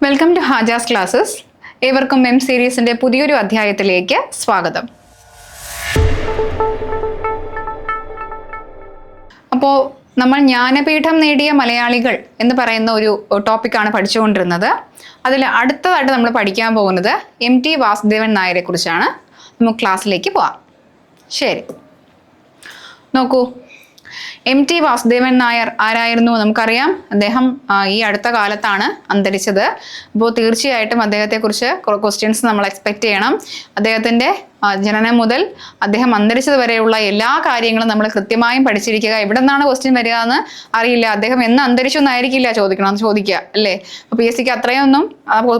Welcome to Hajas classes. ഏവർക്കും M സീരീസിന്റെ പുതിയൊരു അധ്യായത്തിലേക്ക് സ്വാഗതം. അപ്പോൾ നമ്മൾ ജ്ഞാനപീഠം നേടിയ മലയാളികൾ എന്ന് പറയുന്ന ഒരു ടോപ്പിക്കാണ് പഠിച്ചുകൊണ്ടിരുന്നത്. അതിൽ അടുത്തതായിട്ട് നമ്മൾ പഠിക്കാൻ പോകുന്നത് MT വാസുദേവൻ നായരെ കുറിച്ചാണ്. നമുക്ക് ക്ലാസ്സിലേക്ക് പോവാം. ശരി, നോക്കൂ, MT വാസുദേവൻ നായർ ആരായിരുന്നു? നമുക്കറിയാം, അദ്ദേഹം ഈ അടുത്ത കാലത്താണ് അന്തരിച്ചത്. അപ്പോൾ തീർച്ചയായിട്ടും അദ്ദേഹത്തെക്കുറിച്ച് ക്വസ്റ്റ്യൻസ് നമ്മൾ എക്സ്പെക്ട് ചെയ്യണം. അദ്ദേഹത്തിൻ്റെ ജനനം മുതൽ അദ്ദേഹം അന്തരിച്ചത് വരെയുള്ള എല്ലാ കാര്യങ്ങളും നമ്മൾ കൃത്യമായും പഠിച്ചിരിക്കുക. എവിടെ നിന്നാണ് ക്വസ്റ്റ്യൻ വരിക എന്ന് അറിയില്ല. അദ്ദേഹം എന്ന് അന്തരിച്ചു എന്നായിരിക്കില്ല ചോദിക്കുക അല്ലേ? അപ്പോൾ PSC അത്രയൊന്നും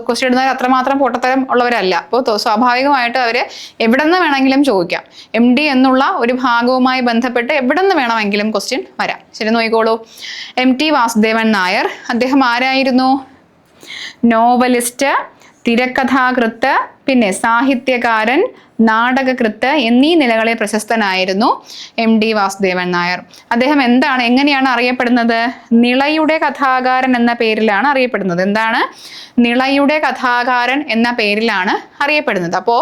ക്വസ്റ്റ്യൻ ഇടുന്നവർ അത്രമാത്രം പൊട്ടത്തരം ഉള്ളവരല്ല. അപ്പോൾ സ്വാഭാവികമായിട്ട് അവർ എവിടെ നിന്ന് വേണമെങ്കിലും ചോദിക്കാം. MD എന്നുള്ള ഒരു ഭാഗവുമായി ബന്ധപ്പെട്ട് എവിടെ നിന്ന് വേണമെങ്കിലും ക്വസ്റ്റ്യൻ വരാം. ശരി, നോക്കിക്കോളൂ. MT വാസുദേവൻ നായർ അദ്ദേഹം ആരായിരുന്നു? നോവലിസ്റ്റ്, തിരക്കഥാകൃത്ത്, പിന്നെ സാഹിത്യകാരൻ, നാടകകൃത്ത് എന്നീ നിലകളിൽ പ്രശസ്തനായിരുന്നു MT വാസുദേവൻ നായർ. അദ്ദേഹം എങ്ങനെയാണ് അറിയപ്പെടുന്നത്? നിളയുടെ കഥാകാരൻ എന്ന പേരിലാണ് അറിയപ്പെടുന്നത്. എന്താണ്? നിളയുടെ കഥാകാരൻ എന്ന പേരിലാണ് അറിയപ്പെടുന്നത്. അപ്പോൾ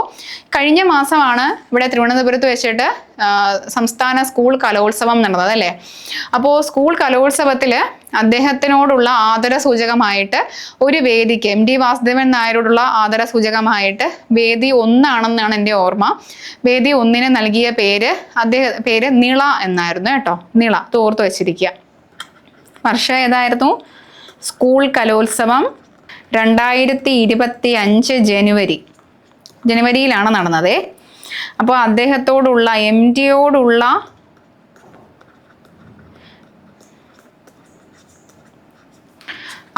കഴിഞ്ഞ മാസമാണ് ഇവിടെ തിരുവനന്തപുരത്ത് വെച്ചിട്ട് സംസ്ഥാന സ്കൂൾ കലോത്സവം നടന്നത് അല്ലേ? അപ്പോൾ സ്കൂൾ കലോത്സവത്തിൽ അദ്ദേഹത്തിനോടുള്ള ആദരസൂചകമായിട്ട് ഒരു വേദിക്ക്, MT വാസുദേവൻ നായരോടുള്ള ആദരസൂചകമായിട്ട് വേദി 1 ആണെന്നാണ് എൻ്റെ ഓർമ്മ. വേദി 1 നൽകിയ പേര് നിള എന്നായിരുന്നു കേട്ടോ. നിള, തോർത്തു വെച്ചിരിക്കുക. വർഷം ഏതായിരുന്നു? സ്കൂൾ കലോത്സവം 2025 ജനുവരിയിലാണ് നടന്നത്. അപ്പോൾ അദ്ദേഹത്തോടുള്ള, MTയോടുള്ള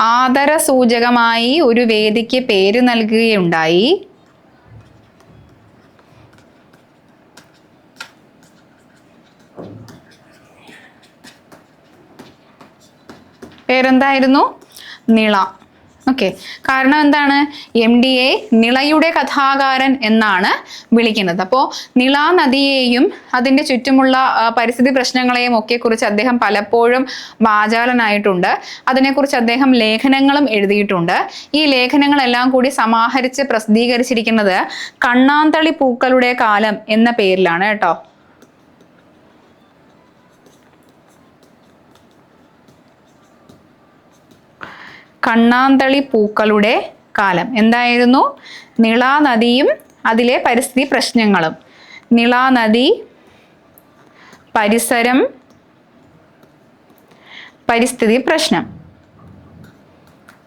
ആദരസൂചകമായി ഒരു വേദിക്ക് പേര് നൽകുകയുണ്ടായി. പേരെന്തായിരുന്നു? നിള. ഓക്കെ, കാരണം എന്താണ്? MDയെ നിളയുടെ കഥാകാരൻ എന്നാണ് വിളിക്കുന്നത്. അപ്പോൾ നിളാ നദിയെയും അതിൻ്റെ ചുറ്റുമുള്ള പരിസ്ഥിതി പ്രശ്നങ്ങളെയും ഒക്കെ കുറിച്ച് അദ്ദേഹം പലപ്പോഴും വാചാലനായിട്ടുണ്ട്. അതിനെക്കുറിച്ച് അദ്ദേഹം ലേഖനങ്ങളും എഴുതിയിട്ടുണ്ട്. ഈ ലേഖനങ്ങളെല്ലാം കൂടി സമാഹരിച്ച് പ്രസിദ്ധീകരിച്ചിരിക്കുന്നത് കണ്ണാന്തളി പൂക്കളുടെ കാലം എന്ന പേരിലാണ് കേട്ടോ. കണ്ണാന്തളി പൂക്കളുടെ കാലം. എന്തായിരുന്നു? നിളാ നദിയും അതിലെ പരിസ്ഥിതി പ്രശ്നങ്ങളും. നിളാ നദി, പരിസരം, പരിസ്ഥിതി പ്രശ്നം.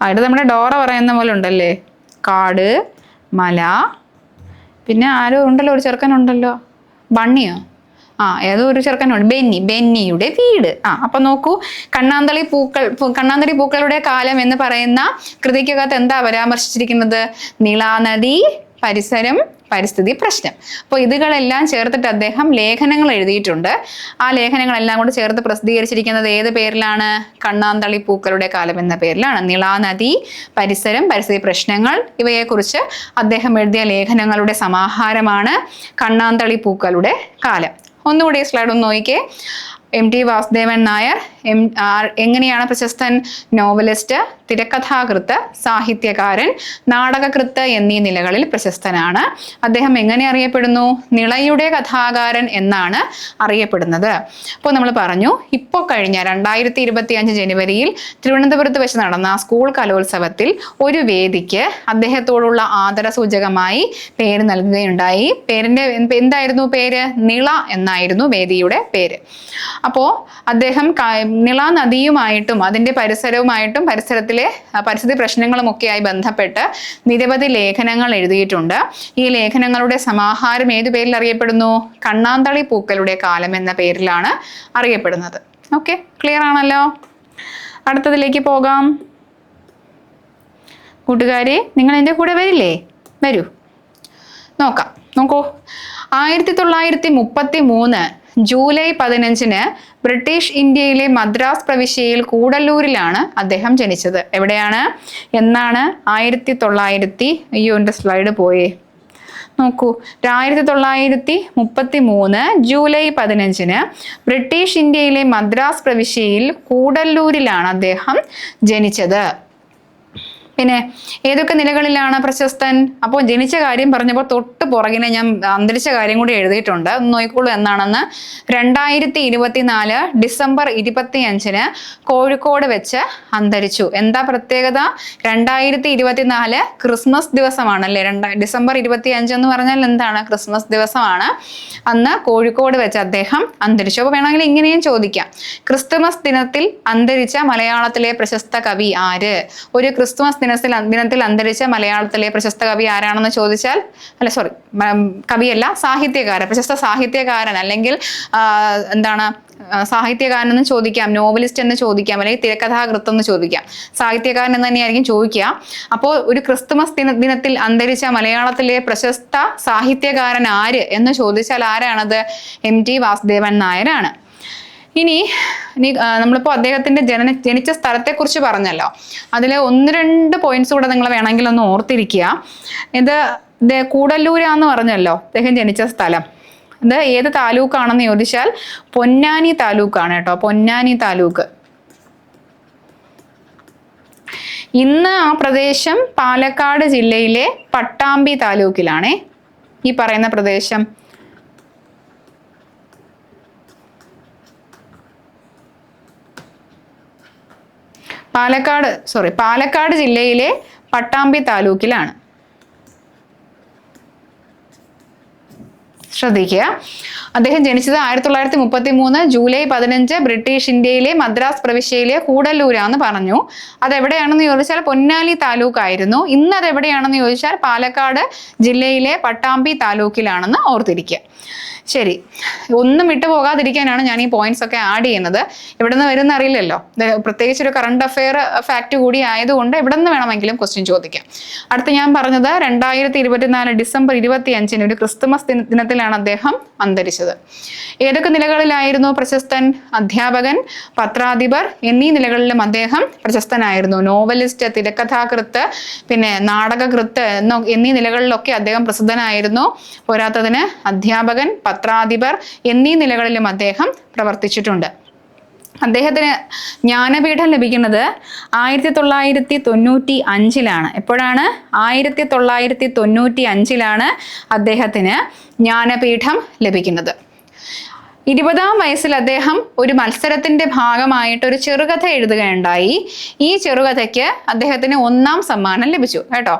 അത് നമ്മുടെ ഡോറ പറയുന്ന പോലെ ഉണ്ടല്ലേ? കാട്, മല, പിന്നെ ആരോ ഉണ്ടല്ലോ, ഒരു ചെറുക്കനുണ്ടല്ലോ, ബണ്ണിയോ? ഏതോ ഒരു ചെറുക്കനുണ്ട്, ബെന്നിയുടെ വീട്. അപ്പൊ നോക്കൂ, കണ്ണാന്തളി പൂക്കളുടെ കാലം എന്ന് പറയുന്ന കൃതിക്കകത്ത് എന്താ പരാമർശിച്ചിരിക്കുന്നത്? നിളാനദി, പരിസരം, പരിസ്ഥിതി പ്രശ്നം. അപ്പോൾ ഇതുകളെല്ലാം ചേർത്തിട്ട് അദ്ദേഹം ലേഖനങ്ങൾ എഴുതിയിട്ടുണ്ട്. ആ ലേഖനങ്ങളെല്ലാം കൂടി ചേർത്ത് പ്രസിദ്ധീകരിച്ചിരിക്കുന്നത് ഏത് പേരിലാണ്? കണ്ണാന്തളി പൂക്കളുടെ കാലം എന്ന പേരിലാണ്. നിളാനദി, പരിസരം, പരിസ്ഥിതി പ്രശ്നങ്ങൾ, ഇവയെക്കുറിച്ച് അദ്ദേഹം എഴുതിയ ലേഖനങ്ങളുടെ സമാഹാരമാണ് കണ്ണാന്തളി പൂക്കളുടെ കാലം. ഒന്നുകൂടി സ്ലൈഡ് ഒന്ന് നോക്കിക്കേ. MT വാസുദേവൻ നായർ എങ്ങനെയാണ് പ്രശസ്തൻ? നോവലിസ്റ്റ്, തിരക്കഥാകൃത്ത്, സാഹിത്യകാരൻ, നാടകകൃത്ത് എന്നീ നിലകളിൽ പ്രശസ്തനാണ്. അദ്ദേഹം എങ്ങനെ അറിയപ്പെടുന്നു? നിളയുടെ കഥാകാരൻ എന്നാണ് അറിയപ്പെടുന്നത്. അപ്പോൾ നമ്മൾ പറഞ്ഞു, ഇപ്പോൾ കഴിഞ്ഞ 2025 ജനുവരിയിൽ തിരുവനന്തപുരത്ത് വെച്ച് നടന്ന സ്കൂൾ കലോത്സവത്തിൽ ഒരു വേദിക്ക് അദ്ദേഹത്തോടുള്ള ആദരസൂചകമായി പേര് നൽകുകയുണ്ടായി. പേരിൻ്റെ എന്തായിരുന്നു പേര്? നിള എന്നായിരുന്നു വേദിയുടെ പേര്. അപ്പോൾ അദ്ദേഹം നിളാ നദിയുമായിട്ടും അതിൻ്റെ പരിസരവുമായിട്ടും പരിസരത്തിലെ പരിസ്ഥിതി പ്രശ്നങ്ങളും ഒക്കെയായി ബന്ധപ്പെട്ട് നിരവധി ലേഖനങ്ങൾ എഴുതിയിട്ടുണ്ട്. ഈ ലേഖനങ്ങളുടെ സമാഹാരം ഏതു പേരിൽ അറിയപ്പെടുന്നു? കണ്ണാന്തളി പൂക്കളുടെ കാലം എന്ന പേരിലാണ് അറിയപ്പെടുന്നത്. ഓക്കെ, ക്ലിയർ ആണല്ലോ? അടുത്തതിലേക്ക് പോകാം. കൂട്ടുകാരെ, നിങ്ങൾ എൻ്റെ കൂടെ വരില്ലേ? വരൂ, നോക്കൂ. 1933 ജൂലൈ 15 ബ്രിട്ടീഷ് ഇന്ത്യയിലെ മദ്രാസ് പ്രവിശ്യയിൽ കൂടല്ലൂരിലാണ് അദ്ദേഹം ജനിച്ചത്. എവിടെയാണ്? എന്നാണ്? 1900. എൻ്റെ സ്ലൈഡ് പോയേ. നോക്കൂ, 1933 ജൂലൈ 15 ബ്രിട്ടീഷ് ഇന്ത്യയിലെ മദ്രാസ് പ്രവിശ്യയിൽ കൂടല്ലൂരിലാണ് അദ്ദേഹം ജനിച്ചത്. പിന്നെ ഏതൊക്കെ നിലകളിലാണ് പ്രശസ്തൻ? അപ്പോൾ ജനിച്ച കാര്യം പറഞ്ഞപ്പോൾ തൊട്ട് പുറകിനെ ഞാൻ അന്തരിച്ച കാര്യം കൂടി എഴുതിയിട്ടുണ്ട്. ഒന്ന് നോക്കിക്കോളൂ എന്നാണെന്ന്. 2024 ഡിസംബർ 25 കോഴിക്കോട് വെച്ച് അന്തരിച്ചു. എന്താ പ്രത്യേകത? 2024 ക്രിസ്മസ് ദിവസമാണല്ലേ. ഡിസംബർ 25 എന്ന് പറഞ്ഞാൽ എന്താണ്? ക്രിസ്മസ് ദിവസമാണ്. അന്ന് കോഴിക്കോട് വെച്ച് അദ്ദേഹം അന്തരിച്ചു. അപ്പോൾ വേണമെങ്കിൽ ഇങ്ങനെയും ചോദിക്കാം, ക്രിസ്തുമസ് ദിനത്തിൽ അന്തരിച്ച മലയാളത്തിലെ പ്രശസ്ത കവി ആര്? ഒരു ക്രിസ്തുമസ് ദിനത്തിൽ അന്തരിച്ച മലയാളത്തിലെ പ്രശസ്ത കവി ആരാണെന്ന് ചോദിച്ചാൽ, അല്ല സോറി, കവിയല്ല, സാഹിത്യകാരൻ, പ്രശസ്ത സാഹിത്യകാരൻ അല്ലെങ്കിൽ എന്താണ് സാഹിത്യകാരൻ എന്ന് ചോദിക്കാം, നോവലിസ്റ്റ് എന്ന് ചോദിക്കാം, അല്ലെങ്കിൽ തിരക്കഥാകൃത്ത് എന്ന് ചോദിക്കാം. സാഹിത്യകാരൻ എന്ന് തന്നെയായിരിക്കും ചോദിക്കുക. അപ്പോൾ ഒരു ക്രിസ്തുമസ് ദിനത്തിൽ അന്തരിച്ച മലയാളത്തിലെ പ്രശസ്ത സാഹിത്യകാരൻ ആര് എന്ന് ചോദിച്ചാൽ ആരാണത്? MT വാസുദേവൻ നായരാണ്. ഇനി നമ്മളിപ്പോൾ അദ്ദേഹത്തിന്റെ ജനിച്ച സ്ഥലത്തെക്കുറിച്ച് പറഞ്ഞല്ലോ. അതിൽ 1-2 പോയിന്റ്സ് കൂടെ നിങ്ങൾ വേണമെങ്കിൽ ഒന്ന് ഓർത്തിരിക്കുക. ഇത് കൂടല്ലൂരാന്ന് പറഞ്ഞല്ലോ അദ്ദേഹം ജനിച്ച സ്ഥലം. ഇത് ഏത് താലൂക്കാണെന്ന് ചോദിച്ചാൽ പൊന്നാനി താലൂക്കാണ് കേട്ടോ. പൊന്നാനി താലൂക്ക്. ഇന്ന് ആ പ്രദേശം പാലക്കാട് ജില്ലയിലെ പട്ടാമ്പി താലൂക്കിലാണേ ഈ പറയുന്ന പ്രദേശം. പാലക്കാട് ജില്ലയിലെ പട്ടാമ്പി താലൂക്കിലാണ്. ശ്രദ്ധിക്കുക. അദ്ദേഹം ജനിച്ചത് 1933 ജൂലൈ 15 ബ്രിട്ടീഷ് ഇന്ത്യയിലെ മദ്രാസ് പ്രവിശ്യയിലെ കൂടല്ലൂരാന്ന് പറഞ്ഞു. അതെവിടെയാണെന്ന് ചോദിച്ചാൽ പൊന്നാനി താലൂക്ക് ആയിരുന്നു. ഇന്ന് അതെവിടെയാണെന്ന് ചോദിച്ചാൽ പാലക്കാട് ജില്ലയിലെ പട്ടാമ്പി താലൂക്കിലാണെന്ന് ഓർത്തിരിക്കുക. ശരി, ഒന്നും വിട്ടു പോകാതിരിക്കാനാണ് ഞാൻ ഈ പോയിന്റ്സ് ഒക്കെ ആഡ് ചെയ്യുന്നത്. എവിടെ നിന്ന് വരുന്ന അറിയില്ലല്ലോ. പ്രത്യേകിച്ച് ഒരു കറണ്ട് അഫെയർ ഫാക്ട് കൂടി ആയതുകൊണ്ട് എവിടെ നിന്ന് വേണമെങ്കിലും ക്വസ്റ്റ്യൻ ചോദിക്കാം. അടുത്ത് ഞാൻ പറഞ്ഞത് 2024 ഡിസംബർ 25 ഒരു ക്രിസ്തുമസ് ദിനത്തിലാണ് അദ്ദേഹം അന്തരിച്ചത്. ഏതൊക്കെ നിലകളിലായിരുന്നു പ്രശസ്തൻ? അധ്യാപകൻ, പത്രാധിപർ എന്നീ നിലകളിലും അദ്ദേഹം പ്രശസ്തനായിരുന്നു. നോവലിസ്റ്റ്, തിരക്കഥാകൃത്ത്, പിന്നെ നാടകകൃത്ത് എന്നീ നിലകളിലൊക്കെ അദ്ദേഹം പ്രസിദ്ധനായിരുന്നു. പോരാത്തതിന് അധ്യാപകൻ, പത്രാധിപർ എന്നീ നിലകളിലും അദ്ദേഹം പ്രവർത്തിച്ചിട്ടുണ്ട്. അദ്ദേഹത്തിന് ജ്ഞാനപീഠം ലഭിക്കുന്നത് 1995 എപ്പോഴാണ്? 1995 അദ്ദേഹത്തിന് ജ്ഞാനപീഠം ലഭിക്കുന്നത്. 20-ാം വയസ്സിൽ അദ്ദേഹം ഒരു മത്സരത്തിന്റെ ഭാഗമായിട്ട് ഒരു ചെറുകഥ എഴുതുകയുണ്ടായി. ഈ ചെറുകഥയ്ക്ക് അദ്ദേഹത്തിന് 1-ാം സമ്മാനം ലഭിച്ചു കേട്ടോ.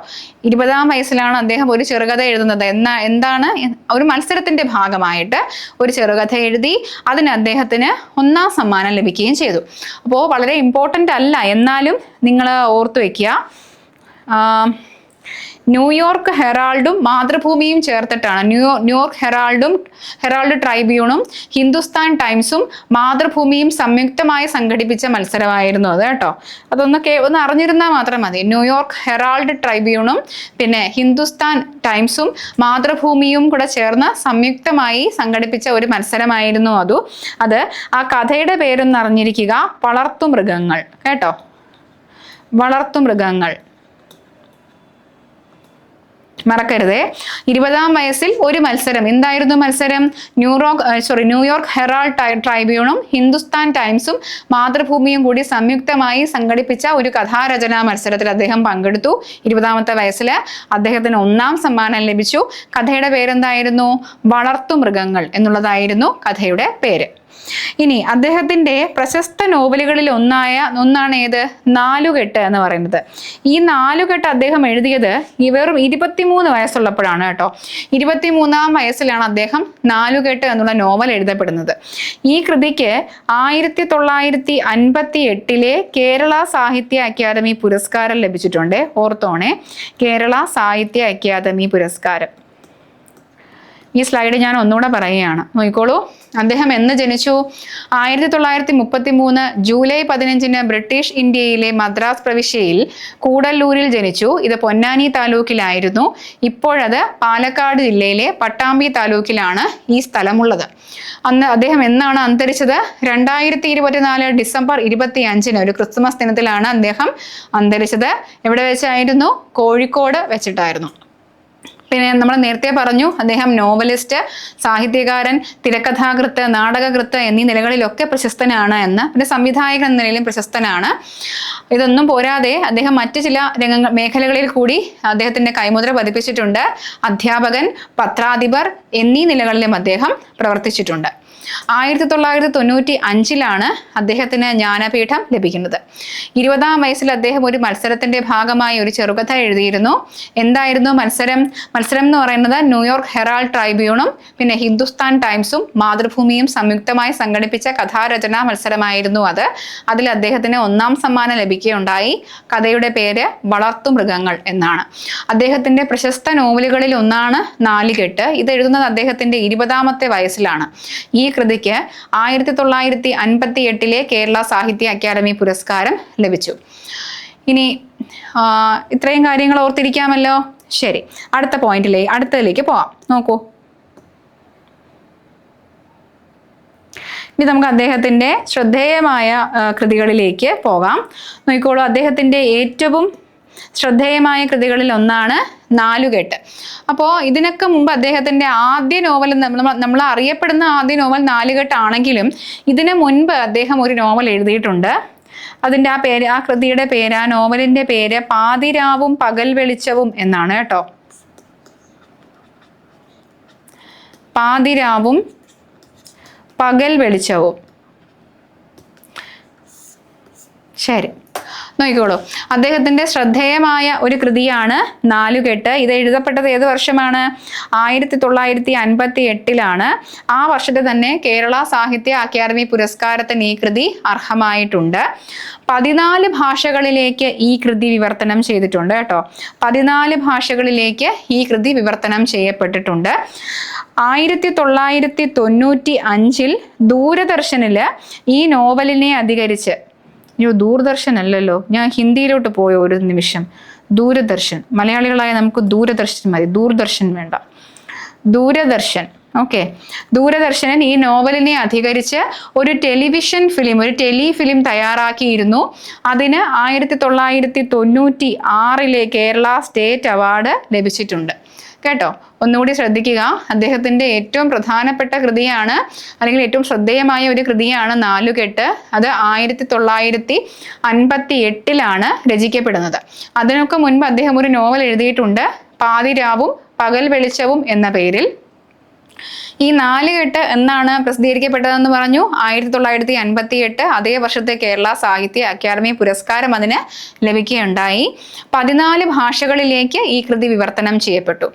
20-ാം വയസ്സിലാണ് അദ്ദേഹം ഒരു ചെറുകഥ എഴുതുന്നത്. എന്താണ്? ഒരു മത്സരത്തിന്റെ ഭാഗമായിട്ട് ഒരു ചെറുകഥ എഴുതി. അതിന് അദ്ദേഹത്തിന് 1-ാം സമ്മാനം ലഭിക്കുകയും ചെയ്തു. അപ്പോൾ വളരെ ഇമ്പോർട്ടൻ്റ് അല്ല, എന്നാലും നിങ്ങൾ ഓർത്തു വെക്കുക. ന്യൂയോർക്ക് ഹെറാൾഡും മാതൃഭൂമിയും ചേർത്തിട്ടാണ്. ന്യൂയോർക്ക് ഹെറാൾഡ് ട്രൈബ്യൂണും ഹിന്ദുസ്ഥാൻ ടൈംസും മാതൃഭൂമിയും സംയുക്തമായി സംഘടിപ്പിച്ച മത്സരമായിരുന്നു അത് കേട്ടോ. ഒന്ന് അറിഞ്ഞിരുന്നാൽ മാത്രം മതി. ന്യൂയോർക്ക് ഹെറാൾഡ് ട്രൈബ്യൂണും പിന്നെ ഹിന്ദുസ്ഥാൻ ടൈംസും മാതൃഭൂമിയും കൂടെ ചേർന്ന് സംയുക്തമായി സംഘടിപ്പിച്ച ഒരു മത്സരമായിരുന്നു അത്. ആ കഥയുടെ പേരൊന്ന് അറിഞ്ഞിരിക്കുക. വളർത്തുമൃഗങ്ങൾ കേട്ടോ. വളർത്തുമൃഗങ്ങൾ മറക്കരുതേ. 20-ാം വയസ്സിൽ ഒരു മത്സരം. എന്തായിരുന്നു മത്സരം? ന്യൂയോർക്ക് ഹെറാൾഡ് ട്രൈബ്യൂണും ഹിന്ദുസ്ഥാൻ ടൈംസും മാതൃഭൂമിയും കൂടി സംയുക്തമായി സംഘടിപ്പിച്ച ഒരു കഥാരചനാ മത്സരത്തിൽ അദ്ദേഹം പങ്കെടുത്തു. 20-ാമത്തെ വയസ്സിൽ അദ്ദേഹത്തിന് 1-ാം സമ്മാനം ലഭിച്ചു. കഥയുടെ പേരെന്തായിരുന്നു? വളർത്തുമൃഗങ്ങൾ എന്നുള്ളതായിരുന്നു കഥയുടെ പേര്. ഇനി അദ്ദേഹത്തിന്റെ പ്രശസ്ത നോവലുകളിൽ ഒന്നാണ് ഏത്? നാലുകെട്ട് എന്ന് പറയുന്നത്. ഈ നാലുകെട്ട് അദ്ദേഹം എഴുതിയത് വെറും 23 വയസ്സുള്ളപ്പോഴാണ് കേട്ടോ. 23-ാം വയസ്സിലാണ് അദ്ദേഹം നാലുകെട്ട് എന്നുള്ള നോവൽ എഴുതപ്പെടുന്നത്. ഈ കൃതിക്ക് 1958 കേരള സാഹിത്യ അക്കാദമി പുരസ്കാരം ലഭിച്ചിട്ടുണ്ട്. ഓർത്തോണേ, കേരള സാഹിത്യ അക്കാദമി പുരസ്കാരം. ഈ സ്ലൈഡ് ഞാൻ ഒന്നുകൂടെ പറയുകയാണ്, നോക്കിക്കോളൂ. അദ്ദേഹം എന്ന് ജനിച്ചു? 1933 ജൂലൈ 15 ബ്രിട്ടീഷ് ഇന്ത്യയിലെ മദ്രാസ് പ്രവിശ്യയിൽ കൂടല്ലൂരിൽ ജനിച്ചു. ഇത് പൊന്നാനി താലൂക്കിലായിരുന്നു. ഇപ്പോഴത് പാലക്കാട് ജില്ലയിലെ പട്ടാമ്പി താലൂക്കിലാണ് ഈ സ്ഥലമുള്ളത്. അന്ന് അദ്ദേഹം എന്നാണ് അന്തരിച്ചത്? 2024 ഡിസംബർ 25 ഒരു ക്രിസ്തുമസ് ദിനത്തിലാണ് അദ്ദേഹം അന്തരിച്ചത്. എവിടെ വെച്ചായിരുന്നു? കോഴിക്കോട് വെച്ചിട്ടായിരുന്നു. പിന്നെ നമ്മൾ നേരത്തെ പറഞ്ഞു അദ്ദേഹം നോവലിസ്റ്റ്, സാഹിത്യകാരൻ, തിരക്കഥാകൃത്ത്, നാടകകൃത്ത് എന്നീ നിലകളിലൊക്കെ പ്രശസ്തനാണ് എന്ന്. പിന്നെ സംവിധായകൻ എന്ന നിലയിലും പ്രശസ്തനാണ്. ഇതൊന്നും പോരാതെ അദ്ദേഹം മറ്റു ചില മേഖലകളിൽ കൂടി അദ്ദേഹത്തിന്റെ കൈമുദ്ര പതിപ്പിച്ചിട്ടുണ്ട്. അധ്യാപകൻ, പത്രാധിപർ എന്നീ നിലകളിലും അദ്ദേഹം പ്രവർത്തിച്ചിട്ടുണ്ട്. 1995 അദ്ദേഹത്തിന് ജ്ഞാനപീഠം ലഭിക്കുന്നത്. 20-ാം വയസ്സിൽ അദ്ദേഹം ഒരു മത്സരത്തിന്റെ ഭാഗമായി ഒരു ചെറുകഥ എഴുതിയിരുന്നു. എന്തായിരുന്നു മത്സരം? മത്സരം എന്ന് പറയുന്നത് ന്യൂയോർക്ക് ഹെറാൾഡ് ട്രൈബ്യൂണും പിന്നെ ഹിന്ദുസ്ഥാൻ ടൈംസും മാതൃഭൂമിയും സംയുക്തമായി സംഘടിപ്പിച്ച കഥാരചനാ മത്സരമായിരുന്നു അത്. അതിൽ അദ്ദേഹത്തിന് 1-ാം സമ്മാനം ലഭിക്കുകയുണ്ടായി. കഥയുടെ പേര് വളർത്തുമൃഗങ്ങൾ എന്നാണ്. അദ്ദേഹത്തിന്റെ പ്രശസ്ത നോവലുകളിൽ ഒന്നാണ് നാലുകെട്ട്. ഇത് എഴുതുന്നത് അദ്ദേഹത്തിന്റെ 20-ാമത്തെ വയസ്സിലാണ്. ഈ കൃതിക്ക് 1958 കേരള സാഹിത്യ അക്കാദമി പുരസ്കാരം ലഭിച്ചു. ഇനി ഇത്രയും കാര്യങ്ങൾ ഓർത്തിരിക്കാമല്ലോ. ശരി, അടുത്തതിലേക്ക് പോവാം. നോക്കൂ, ഇനി നമുക്ക് അദ്ദേഹത്തിന്റെ ശ്രദ്ധേയമായ കൃതികളിലേക്ക് പോകാം. നോക്കിക്കോളൂ, അദ്ദേഹത്തിന്റെ ഏറ്റവും ശ്രദ്ധേയമായ കൃതികളിൽ ഒന്നാണ് നാലുകെട്ട്. അപ്പോൾ ഇതിനൊക്കെ മുമ്പ് അദ്ദേഹത്തിന്റെ ആദ്യ നോവൽ, നമ്മൾ അറിയപ്പെടുന്ന ആദ്യ നോവൽ നാലുകെട്ടാണെങ്കിലും ഇതിനു മുൻപ് അദ്ദേഹം ഒരു നോവൽ എഴുതിയിട്ടുണ്ട്. അതിൻ്റെ ആ കൃതിയുടെ പേര്, ആ നോവലിന്റെ പേര് പാതിരാവും പകൽ വെളിച്ചവും എന്നാണ് കേട്ടോ. പാതിരാവും പകൽ വെളിച്ചവും. ശരി, നോക്കിക്കോളൂ, അദ്ദേഹത്തിന്റെ ശ്രദ്ധേയമായ ഒരു കൃതിയാണ് നാലുകെട്ട്. ഇത് എഴുതപ്പെട്ടത് ഏത് വർഷമാണ്? 1958. ആ വർഷത്തെ തന്നെ കേരള സാഹിത്യ അക്കാദമി പുരസ്കാരത്തിന് ഈ കൃതി അർഹമായിട്ടുണ്ട്. 14 ഭാഷകളിലേക്ക് ഈ കൃതി വിവർത്തനം ചെയ്തിട്ടുണ്ട് കേട്ടോ. 14 ഭാഷകളിലേക്ക് ഈ കൃതി വിവർത്തനം ചെയ്യപ്പെട്ടിട്ടുണ്ട്. 1995 ദൂരദർശനില് ഈ നോവലിനെ അധികരിച്ച്, ദൂരദർശൻ അല്ലല്ലോ, ഞാൻ ഹിന്ദിയിലോട്ട് പോയ ഒരു നിമിഷം. ദൂരദർശൻ, മലയാളികളായ നമുക്ക് ദൂരദർശൻ മതി, ദൂരദർശൻ വേണ്ട. ദൂരദർശൻ, ഓക്കെ. ദൂരദർശനൻ ഈ നോവലിനെ അധികരിച്ച് ഒരു ടെലിവിഷൻ ഫിലിം, ഒരു ടെലിഫിലിം തയ്യാറാക്കിയിരുന്നു. അതിന് 1996 കേരള സ്റ്റേറ്റ് അവാർഡ് ലഭിച്ചിട്ടുണ്ട് കേട്ടോ. ഒന്നുകൂടി ശ്രദ്ധിക്കുക, അദ്ദേഹത്തിന്റെ ഏറ്റവും പ്രധാനപ്പെട്ട കൃതിയാണ്, അല്ലെങ്കിൽ ഏറ്റവും ശ്രദ്ധേയമായ ഒരു കൃതിയാണ് നാലുകെട്ട്. അത് 1958 രചിക്കപ്പെടുന്നത്. അതിനൊക്കെ മുൻപ് അദ്ദേഹം ഒരു നോവൽ എഴുതിയിട്ടുണ്ട്, പാതിരാവും പകൽ വെളിച്ചവും എന്ന പേരിൽ. ഈ നാലുകെട്ട് എന്നാണ് പ്രസിദ്ധീകരിക്കപ്പെട്ടതെന്ന് പറഞ്ഞു? 1958. അതേ വർഷത്തെ കേരള സാഹിത്യ അക്കാദമി പുരസ്കാരം അതിന് ലഭിക്കുകയുണ്ടായി. 14 ഭാഷകളിലേക്ക് ഈ കൃതി വിവർത്തനം ചെയ്യപ്പെട്ടു.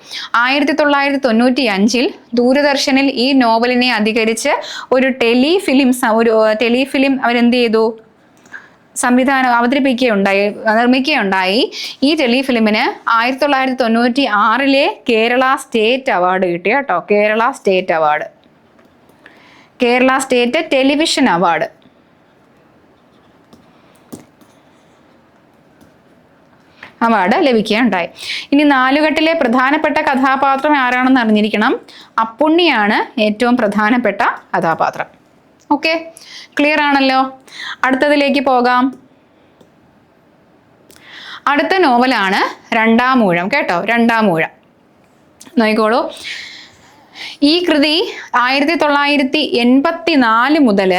1995 ദൂരദർശനിൽ ഈ നോവലിനെ അധികരിച്ച് ഒരു ടെലിഫിലിം അവരെന്ത് ചെയ്തു? നിർമ്മിക്കുകയുണ്ടായി. ഈ ടെലിഫിലിമിന് 1996 കേരള സ്റ്റേറ്റ് അവാർഡ് കിട്ടി കേട്ടോ. Kerala state award, Kerala state television award. ലഭിക്കുകയുണ്ടായി. ഇനി നാലുകെട്ടിലെ പ്രധാനപ്പെട്ട കഥാപാത്രം ആരാണെന്ന് അറിഞ്ഞിരിക്കണം. അപ്പുണ്ണിയാണ് ഏറ്റവും പ്രധാനപ്പെട്ട കഥാപാത്രം. ഓക്കെ, ക്ലിയർ ആണല്ലോ. അടുത്തതിലേക്ക് പോകാം. അടുത്ത നോവലാണ് രണ്ടാമൂഴം കേട്ടോ. രണ്ടാമൂഴം നോക്കിക്കോളൂ. ഈ കൃതി 1984 മുതൽ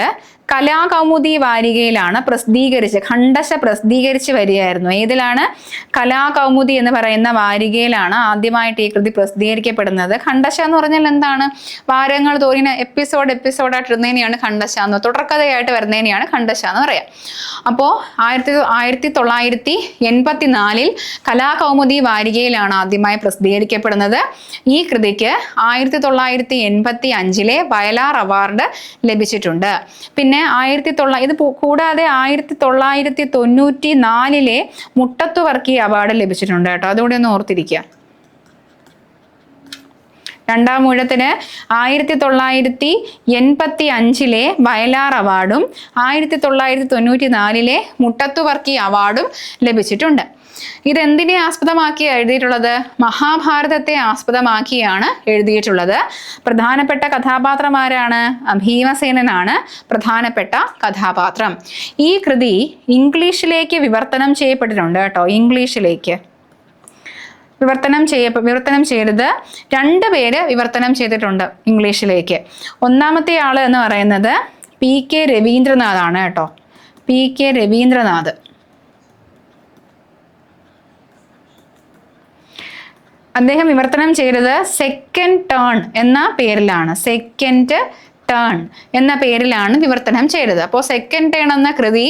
കലാകൗമുദി വാരികയിലാണ് ഖണ്ഡശ പ്രസിദ്ധീകരിച്ച് വരികയായിരുന്നു. ഏതിലാണ്? കലാകൗമുദി എന്ന് പറയുന്ന വാരികയിലാണ് ആദ്യമായിട്ട് ഈ കൃതി പ്രസിദ്ധീകരിക്കപ്പെടുന്നത്. ഖണ്ഡശ എന്ന് പറഞ്ഞാൽ എന്താണ്? വാരങ്ങൾ തോറിന എപ്പിസോഡായിട്ട് ഇരുന്നതിനെയാണ് ഖണ്ഡശ എന്ന്, തുടർക്കഥയായിട്ട് വരുന്നതിനെയാണ് ഖണ്ഡശ എന്ന് പറയാം. അപ്പോൾ 1984 കലാകൗമുദി വാരികയിൽ ആദ്യമായി പ്രസിദ്ധീകരിക്കപ്പെടുന്നത്. ഈ കൃതിക്ക് 1985 വയലാർ അവാർഡ് ലഭിച്ചിട്ടുണ്ട്. പിന്നെ ഇത് കൂടാതെ 1994 മുട്ടത്തുവർക്കി അവാർഡ് ലഭിച്ചിട്ടുണ്ട് കേട്ടോ. അതുകൂടെ ഒന്ന് ഓർത്തിരിക്കുക. രണ്ടാമൂഴത്തിന് 1985 വയലാർ അവാർഡും 1994 മുട്ടത്തുവർക്കി അവാർഡും ലഭിച്ചിട്ടുണ്ട്. ഇതെന്തിനെ ആസ്പദമാക്കി എഴുതിയിട്ടുള്ളത്? മഹാഭാരതത്തെ ആസ്പദമാക്കിയാണ് എഴുതിയിട്ടുള്ളത്. പ്രധാനപ്പെട്ട കഥാപാത്രം ആരാണ്? ഭീമസേനനാണ് പ്രധാനപ്പെട്ട കഥാപാത്രം. ഈ കൃതി ഇംഗ്ലീഷിലേക്ക് വിവർത്തനം ചെയ്യപ്പെട്ടിട്ടുണ്ട് കേട്ടോ. ഇംഗ്ലീഷിലേക്ക് വിവർത്തനം ചെയ്തത് 2 പേര് വിവർത്തനം ചെയ്തിട്ടുണ്ട് ഇംഗ്ലീഷിലേക്ക്. ഒന്നാമത്തെ ആള് എന്ന് പറയുന്നത് PK രവീന്ദ്രനാഥ് ആണ് കേട്ടോ. PK രവീന്ദ്രനാഥ്. അദ്ദേഹം വിവർത്തനം ചെയ്തത് സെക്കൻഡ് ടേൺ എന്ന പേരിലാണ്. സെക്കൻഡ് ടേൺ എന്ന പേരിലാണ് വിവർത്തനം ചെയ്തത്. അപ്പോൾ സെക്കൻഡ് ടേൺ എന്ന കൃതി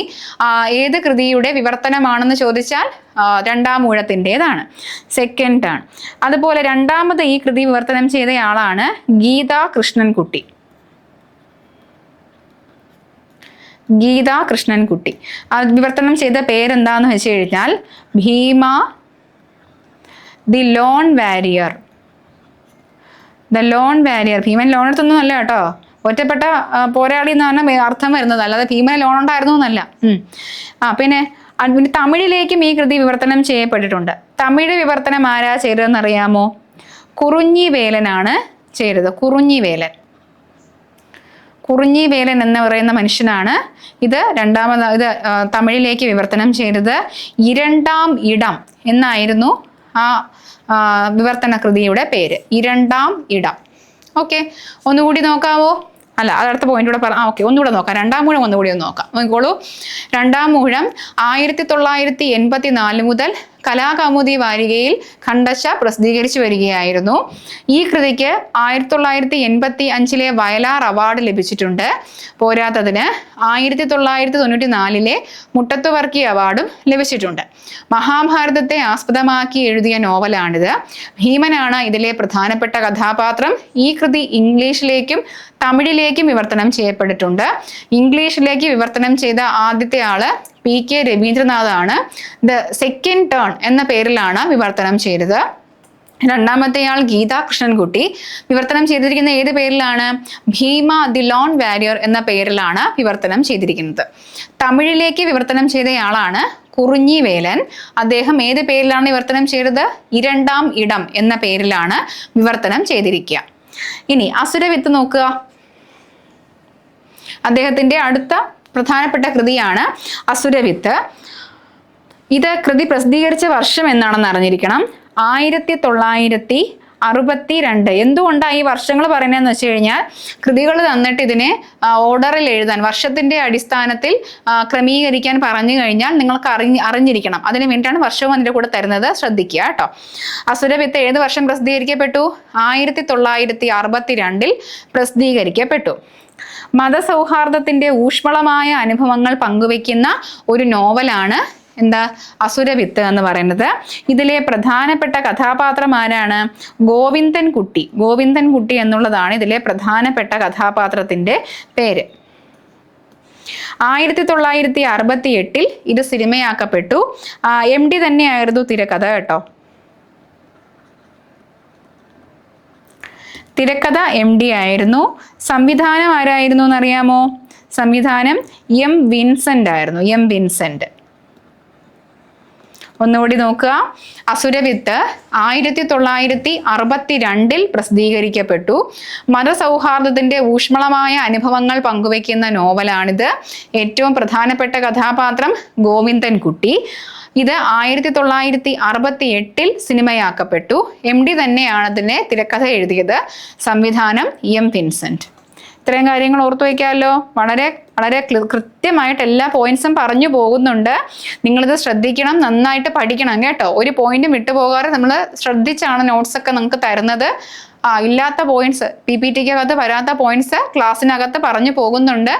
ഏത് കൃതിയുടെ വിവർത്തനമാണെന്ന് ചോദിച്ചാൽ രണ്ടാം ഊഴത്തിൻ്റെതാണ് സെക്കൻഡ് ടേൺ. അതുപോലെ രണ്ടാമത് ഈ കൃതി വിവർത്തനം ചെയ്തയാളാണ് ഗീതാ കൃഷ്ണൻകുട്ടി. ഗീതാ കൃഷ്ണൻകുട്ടി. വിവർത്തനം ചെയ്ത പേരെന്താന്ന് വെച്ച് കഴിഞ്ഞാൽ Bhima the lone warrior. The lone warrior. Bhiman loan എടുത്തൊന്നും അല്ല കേട്ടോ, ഒറ്റപ്പെട്ട പോരാളി എന്ന് പറഞ്ഞാൽ അർത്ഥം വരുന്നത്, അല്ലാതെ ഭീമന് ലോൺ ഉണ്ടായിരുന്നു എന്നല്ല. പിന്നെ തമിഴിലേക്കും ഈ കൃതി വിവർത്തനം ചെയ്യപ്പെട്ടിട്ടുണ്ട്. തമിഴ് വിവർത്തനം ആരാ ചെയ്തതെന്ന് അറിയാമോ? കുറിഞ്ഞിവേലനാണ് ചെയ്തത്. കുറിഞ്ഞിവേലൻ. കുറിഞ്ഞിവേലൻ എന്ന് പറയുന്ന മനുഷ്യനാണ് ഇത് തമിഴിലേക്ക് വിവർത്തനം ചെയ്തത്. ഇരണ്ടാം ഇടം എന്നായിരുന്നു ആ വിവർത്തന കൃതിയുടെ പേര്. ഇരണ്ടാം ഇടം. ഓക്കെ, ഒന്നുകൂടി നോക്കാവോ? അല്ല, അതടുത്ത പോയിന്റ് കൂടെ ഓക്കെ, ഒന്നുകൂടെ നോക്കാം. രണ്ടാം ഊഴം ഒന്നുകൂടി ഒന്ന് നോക്കാം. നോക്കിക്കോളൂ. രണ്ടാം ഊഴം 1984 മുതൽ കലാകൗമുദി വാരികയിൽ ഖണ്ഡശ പ്രസിദ്ധീകരിച്ചു വരികയായിരുന്നു. ഈ കൃതിക്ക് 1985 വയലാർ അവാർഡ് ലഭിച്ചിട്ടുണ്ട്. പോരാത്തതിന് 1994 മുട്ടത്തുവർക്കി അവാർഡും ലഭിച്ചിട്ടുണ്ട്. മഹാഭാരതത്തെ ആസ്പദമാക്കി എഴുതിയ നോവലാണിത്. ഭീമനാണ് ഇതിലെ പ്രധാനപ്പെട്ട കഥാപാത്രം. ഈ കൃതി ഇംഗ്ലീഷിലേക്കും തമിഴിലേക്കും വിവർത്തനം ചെയ്യപ്പെട്ടിട്ടുണ്ട്. ഇംഗ്ലീഷിലേക്ക് വിവർത്തനം ചെയ്ത ആദ്യത്തെ ആള് PK രവീന്ദ്രനാഥ് ആണ്. ദ സെക്കൻഡ് ടേൺ എന്ന പേരിലാണ് വിവർത്തനം ചെയ്തത്. രണ്ടാമത്തെ ആൾ ഗീതാ കൃഷ്ണൻകുട്ടി. വിവർത്തനം ചെയ്തിരിക്കുന്ന ഏത് പേരിലാണ്? ഭീമ ദി ലോൺ വാരിയർ എന്ന പേരിലാണ് വിവർത്തനം ചെയ്തിരിക്കുന്നത്. തമിഴിലേക്ക് വിവർത്തനം ചെയ്തയാളാണ് കുറിഞ്ഞിവേലൻ. അദ്ദേഹം ഏത് പേരിലാണ് വിവർത്തനം ചെയ്തത്? ഇരണ്ടാം ഇടം എന്ന പേരിലാണ് വിവർത്തനം ചെയ്തിരിക്കുക. ഇനി അസുരവിത്ത് നോക്കുക. അദ്ദേഹത്തിന്റെ അടുത്ത പ്രധാനപ്പെട്ട കൃതിയാണ് അസുരവിത്ത്. ഇത് കൃതി പ്രസിദ്ധീകരിച്ച വർഷം എന്നാണെന്ന് അറിഞ്ഞിരിക്കണം. 1962. എന്തുകൊണ്ടാണ് ഈ വർഷങ്ങൾ പറയുന്നതെന്ന് വെച്ച് കഴിഞ്ഞാൽ കൃതികൾ തന്നിട്ട് ഇതിനെ ഓർഡറിൽ എഴുതാൻ, വർഷത്തിന്റെ അടിസ്ഥാനത്തിൽ ക്രമീകരിക്കാൻ പറഞ്ഞു കഴിഞ്ഞാൽ നിങ്ങൾക്ക് അറിഞ്ഞിരിക്കണം. അതിന് വേണ്ടിയിട്ടാണ് വർഷവും അതിൻ്റെ കൂടെ തരുന്നത്. ശ്രദ്ധിക്കുക കേട്ടോ. അസുരവിത്ത് ഏത് വർഷം പ്രസിദ്ധീകരിക്കപ്പെട്ടു? 1962 പ്രസിദ്ധീകരിക്കപ്പെട്ടു. മതസൗഹാർദ്ദത്തിന്റെ ഊഷ്മളമായ അനുഭവങ്ങൾ പങ്കുവെക്കുന്ന ഒരു നോവലാണ് അസുരവിത്ത് എന്ന് പറയുന്നത്. ഇതിലെ പ്രധാനപ്പെട്ട കഥാപാത്രം ആരാണ്? ഗോവിന്ദൻകുട്ടി. ഗോവിന്ദൻകുട്ടി എന്നുള്ളതാണ് ഇതിലെ പ്രധാനപ്പെട്ട കഥാപാത്രത്തിന്റെ പേര്. 1968 ഇത് സിനിമയാക്കപ്പെട്ടു. MD തന്നെയായിരുന്നു തിരക്കഥ കേട്ടോ. തിരക്കഥ MD ആയിരുന്നു. സംവിധാനം ആരായിരുന്നു എന്നറിയാമോ? സംവിധാനം M. വിൻസെന്റ് ആയിരുന്നു. M. വിൻസെന്റ്. ഒന്നുകൂടി നോക്കുക. അസുരവിത്ത് 1962 പ്രസിദ്ധീകരിക്കപ്പെട്ടു. മതസൗഹാർദ്ദത്തിന്റെ ഊഷ്മളമായ അനുഭവങ്ങൾ പങ്കുവെക്കുന്ന നോവലാണിത്. ഏറ്റവും പ്രധാനപ്പെട്ട കഥാപാത്രം ഗോവിന്ദൻകുട്ടി. ഇത് 1968 സിനിമയാക്കപ്പെട്ടു. MD തന്നെയാണ് ഇതിനെ തിരക്കഥ എഴുതിയത്. സംവിധാനം M. വിൻസെന്റ്. ഇത്രയും കാര്യങ്ങൾ ഓർത്തു വയ്ക്കാമല്ലോ. വളരെ വളരെ കൃത്യമായിട്ട് എല്ലാ പോയിന്റ്സും പറഞ്ഞു പോകുന്നുണ്ട്. നിങ്ങളിത് ശ്രദ്ധിക്കണം, നന്നായിട്ട് പഠിക്കണം കേട്ടോ. ഒരു പോയിന്റും വിട്ടുപോകാതെ നമ്മൾ ശ്രദ്ധിച്ചാണ് നോട്ട്സ് ഒക്കെ നിങ്ങൾക്ക് തരുന്നത്. ഇല്ലാത്ത പോയിന്റ്സ്, PPTക്കകത്ത് വരാത്ത പോയിന്റ്സ് ക്ലാസ്സിനകത്ത് പറഞ്ഞു പോകുന്നുണ്ട്.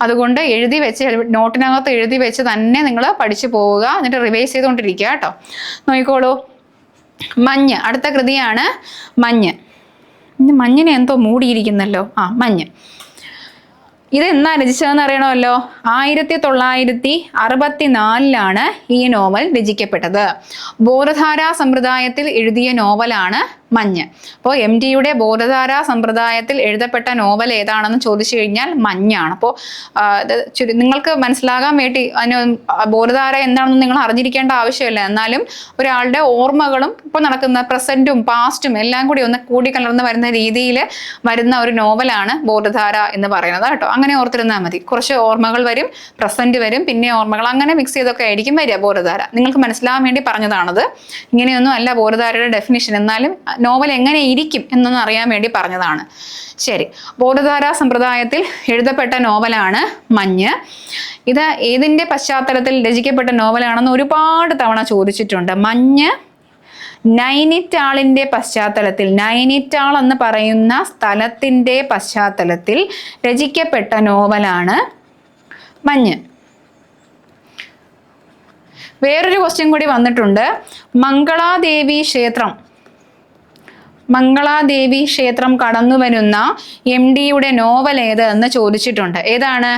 അതുകൊണ്ട് എഴുതി വെച്ച്, നോട്ടിനകത്ത് എഴുതി വെച്ച് തന്നെ നിങ്ങൾ പഠിച്ചു പോവുക. എന്നിട്ട് റിവൈസ് ചെയ്തുകൊണ്ടിരിക്കുക കേട്ടോ. നോക്കിക്കോളൂ. മഞ്ഞ്. അടുത്ത കൃതിയാണ് മഞ്ഞ്. മഞ്ഞിനെ എന്തോ മൂടിയിരിക്കുന്നല്ലോ. മഞ്ഞ്. ഇത് എന്നാ രചിച്ചതെന്ന് അറിയണമല്ലോ. 1964 ഈ നോവൽ രചിക്കപ്പെട്ടത്. ബോധധാരാ സമ്പ്രദായത്തിൽ എഴുതിയ നോവലാണ് മഞ്ഞ്. അപ്പോൾ MTയുടെ ബോധധാരാ സമ്പ്രദായത്തിൽ എഴുതപ്പെട്ട നോവൽ ഏതാണെന്ന് ചോദിച്ചു കഴിഞ്ഞാൽ മഞ്ഞാണ്. അപ്പോൾ നിങ്ങൾക്ക് മനസ്സിലാകാൻ വേണ്ടി അതിന് ബോധധാര എന്താണെന്ന് നിങ്ങൾ അറിഞ്ഞിരിക്കേണ്ട ആവശ്യമില്ല. എന്നാലും ഒരാളുടെ ഓർമ്മകളും ഇപ്പോൾ നടക്കുന്ന പ്രസന്റും പാസ്റ്റും എല്ലാം കൂടി ഒന്ന് കൂടിക്കലർന്ന് വരുന്ന രീതിയിൽ വരുന്ന ഒരു നോവലാണ് ബോധധാര എന്ന് പറയുന്നത് കേട്ടോ. അങ്ങനെ ഓർത്തിരുന്നാൽ മതി. കുറച്ച് ഓർമ്മകൾ വരും, പ്രസന്റ് വരും, പിന്നെ ഓർമ്മകൾ, അങ്ങനെ മിക്സ് ചെയ്തൊക്കെ ആയിരിക്കും വരിക ബോധധാര. നിങ്ങൾക്ക് മനസ്സിലാകാൻ വേണ്ടി പറഞ്ഞതാണത്. ഇങ്ങനെയൊന്നും അല്ല ബോധധാരയുടെ ഡെഫിനിഷൻ. എന്നാലും നോവൽ എങ്ങനെ ഇരിക്കും എന്നൊന്ന് അറിയാൻ വേണ്ടി പറഞ്ഞതാണ്. ശരി, ബോധധാരാ സമ്പ്രദായത്തിൽ എഴുതപ്പെട്ട നോവലാണ് മഞ്ഞ്. ഇത് ഏതിൻ്റെ പശ്ചാത്തലത്തിൽ രചിക്കപ്പെട്ട നോവലാണെന്ന് ഒരുപാട് തവണ ചോദിച്ചിട്ടുണ്ട്. മഞ്ഞ് നൈനിറ്റാളിൻ്റെ പശ്ചാത്തലത്തിൽ, നൈനിറ്റാൾ എന്ന് പറയുന്ന സ്ഥലത്തിൻ്റെ പശ്ചാത്തലത്തിൽ രചിക്കപ്പെട്ട നോവലാണ് മഞ്ഞ്. വേറൊരു ക്വസ്റ്റ്യൻ കൂടി വന്നിട്ടുണ്ട്. മംഗളാദേവി ക്ഷേത്രം കടന്നു വരുന്ന MTയുടെ നോവൽ ഏത് എന്ന് ചോദിച്ചിട്ടുണ്ട്. ഏതാണ്?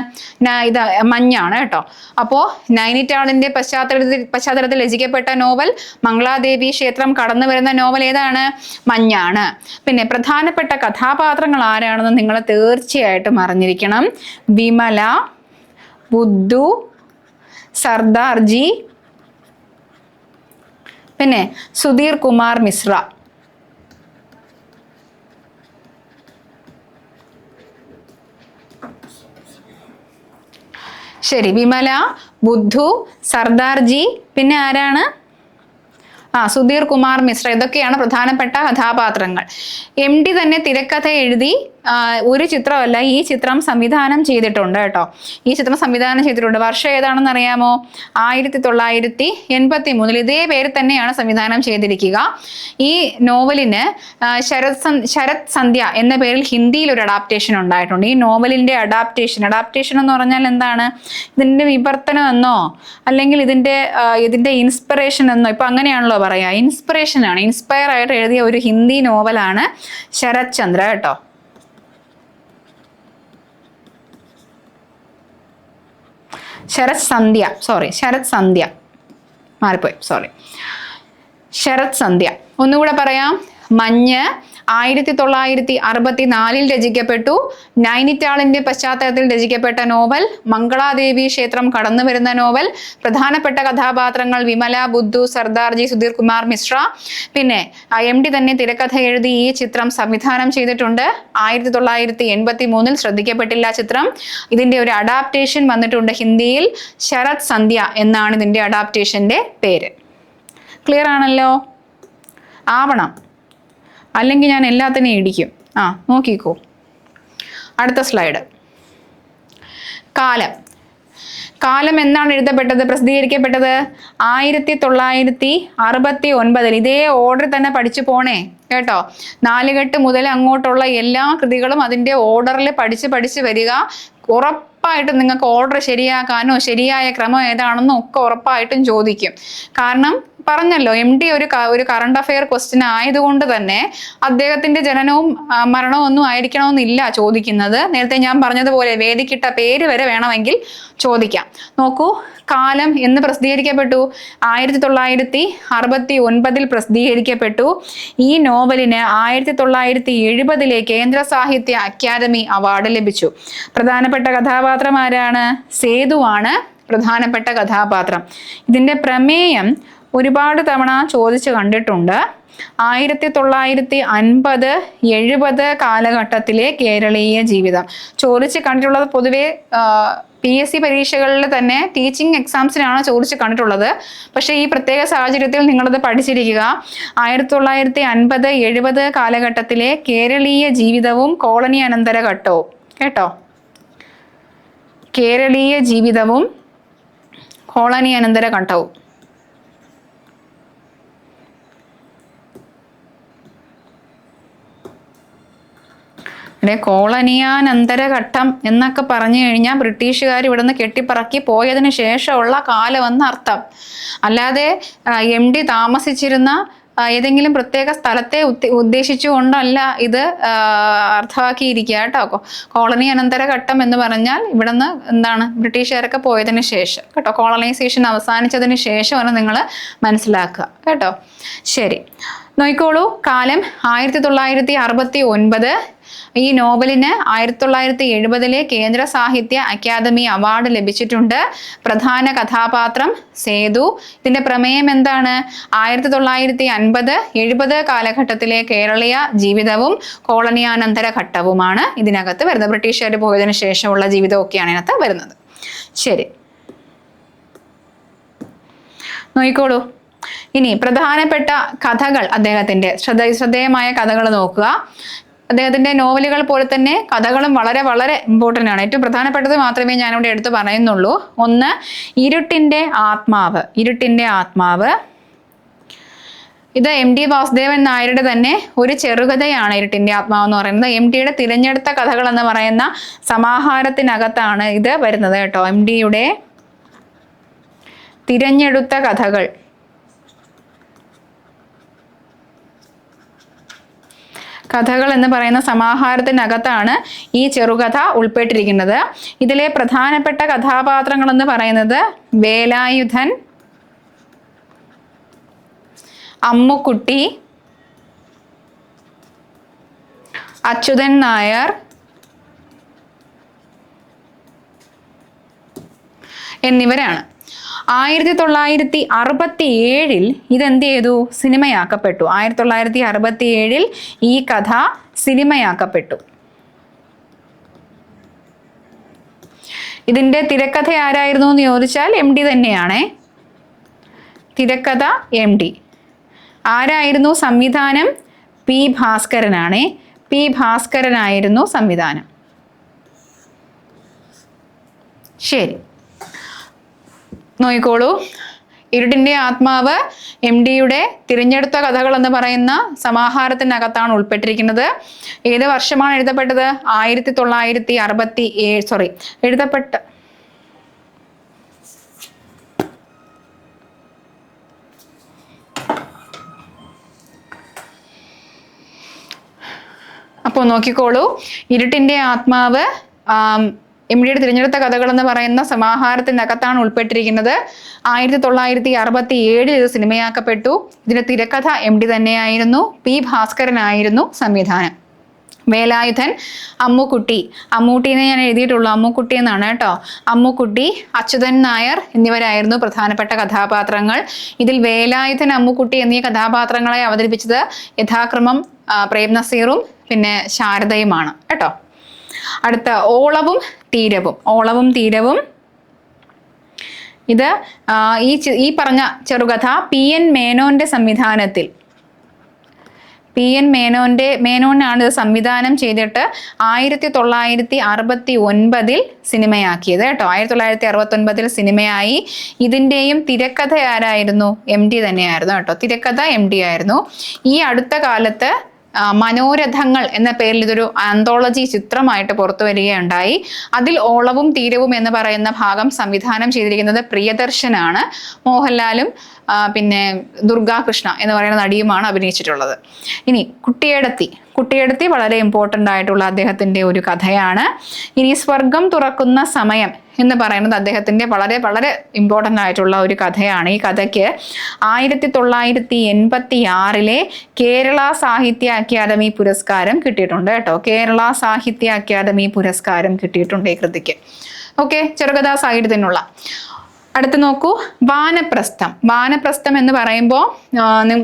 ഇത് മഞ്ഞാണ് കേട്ടോ. അപ്പോൾ നൈനിറ്റാളിൻ്റെ പശ്ചാത്തലത്തിൽ രചിക്കപ്പെട്ട നോവൽ, മംഗളാദേവി ക്ഷേത്രം കടന്നു വരുന്ന നോവൽ ഏതാണ്? മഞ്ഞാണ്. പിന്നെ പ്രധാനപ്പെട്ട കഥാപാത്രങ്ങൾ ആരാണെന്ന് നിങ്ങൾ തീർച്ചയായിട്ടും അറിഞ്ഞിരിക്കണം. വിമല, ബുദ്ധു, സർദാർജി, പിന്നെ സുധീർ കുമാർ മിശ്ര. ശരി, വിമല, ബുദ്ധു, സർദാർജി, പിന്നെ ആരാണ്? സുധീർ കുമാർ മിശ്ര. ഇതൊക്കെയാണ് പ്രധാനപ്പെട്ട കഥാപാത്രങ്ങൾ. MT തന്നെ തിരക്കഥ എഴുതി ഒരു ചിത്രമല്ല, ഈ ചിത്രം സംവിധാനം ചെയ്തിട്ടുണ്ട് കേട്ടോ. ഈ ചിത്രം സംവിധാനം ചെയ്തിട്ടുണ്ട്. വർഷം ഏതാണെന്ന് അറിയാമോ? 1983. ഇതേ പേര് തന്നെയാണ് സംവിധാനം ചെയ്തിരിക്കുക. ഈ നോവലിന് ശരത് സന്ധ്യ എന്ന പേരിൽ ഹിന്ദിയിൽ ഒരു അഡാപ്റ്റേഷൻ ഉണ്ടായിട്ടുണ്ട്. ഈ നോവലിന്റെ അഡാപ്റ്റേഷൻ എന്ന് പറഞ്ഞാൽ എന്താണ്? ഇതിന്റെ വിവർത്തനം എന്നോ അല്ലെങ്കിൽ ഇതിന്റെ ഇൻസ്പിറേഷൻ എന്നോ, ഇപ്പൊ അങ്ങനെയാണല്ലോ പറയാ. ഇൻസ്പിറേഷൻ ആണ്, ഇൻസ്പയർ ആയിട്ട് എഴുതിയ ഒരു ഹിന്ദി നോവലാണ് ശരത് ചന്ദ്ര കേട്ടോ. ശരത് സന്ധ്യ മാറിപ്പോയി, ശരത് സന്ധ്യ. ഒന്നുകൂടെ പറയാം. മഞ്ഞ് 1964 രചിക്കപ്പെട്ടു. നൈനിറ്റാളിന്റെ പശ്ചാത്തലത്തിൽ രചിക്കപ്പെട്ട നോവൽ, മംഗളാദേവി ക്ഷേത്രം കടന്നു വരുന്ന നോവൽ. പ്രധാനപ്പെട്ട കഥാപാത്രങ്ങൾ വിമല, ബുദ്ധു, സർദാർജി, സുധീർ കുമാർ മിശ്ര. പിന്നെ MT തന്നെ തിരക്കഥ എഴുതി ഈ ചിത്രം സംവിധാനം ചെയ്തിട്ടുണ്ട്. 1983 ശ്രദ്ധിക്കപ്പെട്ടില്ല ചിത്രം. ഇതിന്റെ ഒരു അഡാപ്റ്റേഷൻ വന്നിട്ടുണ്ട് ഹിന്ദിയിൽ. ശരത് സന്ധ്യ എന്നാണ് ഇതിന്റെ അഡാപ്റ്റേഷന്റെ പേര്. ക്ലിയർ ആണല്ലോ? ആവണം, അല്ലെങ്കിൽ ഞാൻ എല്ലാത്തിനെയും ഇടിക്കും. നോക്കിക്കോ. അടുത്ത സ്ലൈഡ്. കാലം എന്നാണ് എഴുതപ്പെട്ടത്, പ്രസിദ്ധീകരിക്കപ്പെട്ടത്? 1969. ഇതേ ഓർഡർ തന്നെ പഠിച്ചു പോണേ കേട്ടോ. നാലുകെട്ട് മുതൽ അങ്ങോട്ടുള്ള എല്ലാ കൃതികളും അതിൻ്റെ ഓർഡറിൽ പഠിച്ച് വരിക. ഉറപ്പായിട്ടും നിങ്ങൾക്ക് ഓർഡർ ശരിയാക്കാനോ ശരിയായ ക്രമം ഏതാണെന്നോ ഒക്കെ ഉറപ്പായിട്ടും ചോദിക്കും. കാരണം പറഞ്ഞല്ലോ, MT ഒരു കറണ്ട് അഫെയർ ക്വസ്റ്റ്യൻ ആയതുകൊണ്ട് തന്നെ അദ്ദേഹത്തിന്റെ ജനനവും മരണവും ഒന്നും ആയിരിക്കണമെന്നില്ല ചോദിക്കുന്നത്. നേരത്തെ ഞാൻ പറഞ്ഞതുപോലെ വേദിക്കിട്ട പേര് വരെ വേണമെങ്കിൽ ചോദിക്കാം. നോക്കൂ, കാലം എന്ന് പ്രസിദ്ധീകരിക്കപ്പെട്ടു. 1969 പ്രസിദ്ധീകരിക്കപ്പെട്ടു. ഈ നോവലിന് 1970 കേന്ദ്ര സാഹിത്യ അക്കാദമി അവാർഡ് ലഭിച്ചു. പ്രധാനപ്പെട്ട കഥാപാത്രം ആരാണ്? സേതുവാണ് പ്രധാനപ്പെട്ട കഥാപാത്രം. ഇതിന്റെ പ്രമേയം ഒരുപാട് തവണ ചോദിച്ചു കണ്ടിട്ടുണ്ട്. 1950-70 കാലഘട്ടത്തിലെ കേരളീയ ജീവിതം ചോദിച്ച് കണ്ടിട്ടുള്ളത്. പൊതുവെ PSC പരീക്ഷകളിൽ തന്നെ ടീച്ചിങ് എക്സാംസിനാണ് ചോദിച്ച് കണ്ടിട്ടുള്ളത്. പക്ഷേ ഈ പ്രത്യേക സാഹചര്യത്തിൽ നിങ്ങളത് പഠിച്ചിരിക്കുക. 1950-70 കാലഘട്ടത്തിലെ കേരളീയ ജീവിതവും കോളനി അനന്തര ഘട്ടവും കേട്ടോ. കേരളീയ ജീവിതവും കോളനി അനന്തര ഘട്ടവും. കോളനിയാനന്തരഘട്ടം എന്നൊക്കെ പറഞ്ഞു കഴിഞ്ഞാൽ ബ്രിട്ടീഷുകാർ ഇവിടുന്ന് കെട്ടിപ്പറക്കി പോയതിന് ശേഷമുള്ള കാലമെന്ന് അർത്ഥം. അല്ലാതെ MT താമസിച്ചിരുന്ന ഏതെങ്കിലും പ്രത്യേക സ്ഥലത്തെ ഉദ്ദേശിച്ചുകൊണ്ടല്ല ഇത് അർത്ഥമാക്കിയിരിക്കുക കേട്ടോ. കോളനി അനന്തര ഘട്ടം എന്ന് പറഞ്ഞാൽ ഇവിടുന്ന് എന്താണ് ബ്രിട്ടീഷുകാരൊക്കെ പോയതിന് ശേഷം കേട്ടോ, കോളനൈസേഷൻ അവസാനിച്ചതിന് ശേഷമാണ് നിങ്ങൾ മനസ്സിലാക്കുക കേട്ടോ. ശരി, നോക്കിക്കോളൂ. കാലം 1969. ഈ നോവലിന് 1970 കേന്ദ്ര സാഹിത്യ അക്കാദമി അവാർഡ് ലഭിച്ചിട്ടുണ്ട്. പ്രധാന കഥാപാത്രം സേതു. ഇതിന്റെ പ്രമേയം എന്താണ്? 1950-70 കാലഘട്ടത്തിലെ കേരളീയ ജീവിതവും കോളനിയാനന്തര ഘട്ടവുമാണ് ഇതിനകത്ത് വരുന്നത്. ബ്രിട്ടീഷുകാർ പോയതിനു ശേഷമുള്ള ജീവിതമൊക്കെയാണ് ഇതിനകത്ത് വരുന്നത്. ശരി, നോക്കിക്കോളൂ. ഇനി പ്രധാനപ്പെട്ട കഥകൾ, അദ്ദേഹത്തിന്റെ ശ്രദ്ധേയമായ കഥകൾ നോക്കുക. അദ്ദേഹത്തിന്റെ നോവലുകൾ പോലെ തന്നെ കഥകളും വളരെ വളരെ ഇമ്പോർട്ടൻ്റ് ആണ്. ഏറ്റവും പ്രധാനപ്പെട്ടത് മാത്രമേ ഞാനിവിടെ എടുത്തു പറയുന്നുള്ളൂ. ഒന്ന്, ഇരുട്ടിന്റെ ആത്മാവ്. ഇരുട്ടിന്റെ ആത്മാവ് ഇത് MT വാസുദേവൻ നായരുടെ തന്നെ ഒരു ചെറുകഥയാണ്. ഇരുട്ടിന്റെ ആത്മാവ് എന്ന് പറയുന്നത് MTയുടെ തിരഞ്ഞെടുത്ത കഥകൾ എന്ന് പറയുന്ന സമാഹാരത്തിനകത്താണ് ഇത് വരുന്നത് കേട്ടോ. MTയുടെ തിരഞ്ഞെടുത്ത കഥകൾ എന്ന് പറയുന്ന സമാഹാരത്തിനകത്താണ് ഈ ചെറുകഥ ഉൾപ്പെട്ടിരിക്കുന്നത്. ഇതിലെ പ്രധാനപ്പെട്ട കഥാപാത്രങ്ങൾ എന്ന് പറയുന്നത് വേലായുധൻ, അമ്മുക്കുട്ടി, അച്യുതൻ നായർ എന്നിവരാണ്. 1967 ഇതെന്ത് ചെയ്തു? സിനിമയാക്കപ്പെട്ടു. 1967 ഈ കഥ സിനിമയാക്കപ്പെട്ടു. ഇതിന്റെ തിരക്കഥ ആരായിരുന്നു എന്ന് ചോദിച്ചാൽ MT തന്നെയാണേ. തിരക്കഥ MT. ആരായിരുന്നു സംവിധാനം? P ഭാസ്കരനാണേ. P ഭാസ്കരനായിരുന്നു സംവിധാനം. ശരി, നോക്കിക്കോളൂ. ഇരുട്ടിന്റെ ആത്മാവ് MTയുടെ തിരഞ്ഞെടുത്ത കഥകൾ എന്ന് പറയുന്ന സമാഹാരത്തിനകത്താണ് ഉൾപ്പെട്ടിരിക്കുന്നത്. ഏത് വർഷമാണ് എഴുതപ്പെട്ടത്? 1967 എഴുതപ്പെട്ട അപ്പോൾ നോക്കിക്കോളൂ. ഇരുട്ടിന്റെ ആത്മാവ് MTയുടെ തിരഞ്ഞെടുത്ത കഥകൾ എന്ന് പറയുന്ന സമാഹാരത്തിനകത്താണ് ഉൾപ്പെട്ടിരിക്കുന്നത്. 1967 ഇത് സിനിമയാക്കപ്പെട്ടു. ഇതിന്റെ തിരക്കഥ MT തന്നെയായിരുന്നു. P ഭാസ്കരനായിരുന്നു സംവിധാനം. വേലായുധൻ, അമ്മൂട്ടിനെ ഞാൻ എഴുതിയിട്ടുള്ളൂ, അമ്മുക്കുട്ടി എന്നാണ് കേട്ടോ. അമ്മുക്കുട്ടി, അച്യുതൻ നായർ എന്നിവരായിരുന്നു പ്രധാനപ്പെട്ട കഥാപാത്രങ്ങൾ. ഇതിൽ വേലായുധൻ, അമ്മുക്കുട്ടി എന്നീ കഥാപാത്രങ്ങളെ അവതരിപ്പിച്ചത് യഥാക്രമം പ്രേം നസീറും പിന്നെ ശാരദയുമാണ് കേട്ടോ. അടുത്ത ഓളവും തീരവും ഇത് ഈ പറഞ്ഞ ചെറുകഥ PN മേനോന്റെ സംവിധാനത്തിൽ, മേനോനാണ് ഇത് സംവിധാനം ചെയ്തിട്ട് 1969 സിനിമയാക്കിയത് കേട്ടോ. 1969 സിനിമയായി. ഇതിന്റെയും തിരക്കഥ ആരായിരുന്നു? MT തന്നെയായിരുന്നു കേട്ടോ. തിരക്കഥ MT ആയിരുന്നു. ഈ അടുത്ത കാലത്ത് മനോരഥങ്ങൾ എന്ന പേരിൽ ഇതൊരു ആന്തോളജി ചിത്രമായിട്ട് പുറത്തു വരികയുണ്ടായി. അതിൽ ഓളവും തീരവും എന്ന് പറയുന്ന ഭാഗം സംവിധാനം ചെയ്തിരിക്കുന്നത് പ്രിയദർശനാണ്. മോഹൻലാലും പിന്നെ ദുർഗാകൃഷ്ണ എന്ന് പറയുന്ന നടിയുമാണ് അഭിനയിച്ചിട്ടുള്ളത്. ഇനി കുട്ടിയെടത്തി വളരെ ഇമ്പോർട്ടൻ്റ് ആയിട്ടുള്ള അദ്ദേഹത്തിൻ്റെ ഒരു കഥയാണ്. ഇനി സ്വർഗം തുറക്കുന്ന സമയം എന്ന് പറയുന്നത് അദ്ദേഹത്തിൻ്റെ വളരെ വളരെ ഇമ്പോർട്ടൻ്റ് ആയിട്ടുള്ള ഒരു കഥയാണ്. ഈ കഥയ്ക്ക് 1986 കേരള സാഹിത്യ അക്കാദമി പുരസ്കാരം കിട്ടിയിട്ടുണ്ട് കേട്ടോ. കേരള സാഹിത്യ അക്കാദമി പുരസ്കാരം കിട്ടിയിട്ടുണ്ട് ഈ കൃതിക്ക്. ഓക്കെ, ചെറുകഥാ സാഹിത്യത്തിനുള്ള. അടുത്ത് നോക്കൂ, വാനപ്രസ്ഥം എന്ന് പറയുമ്പോൾ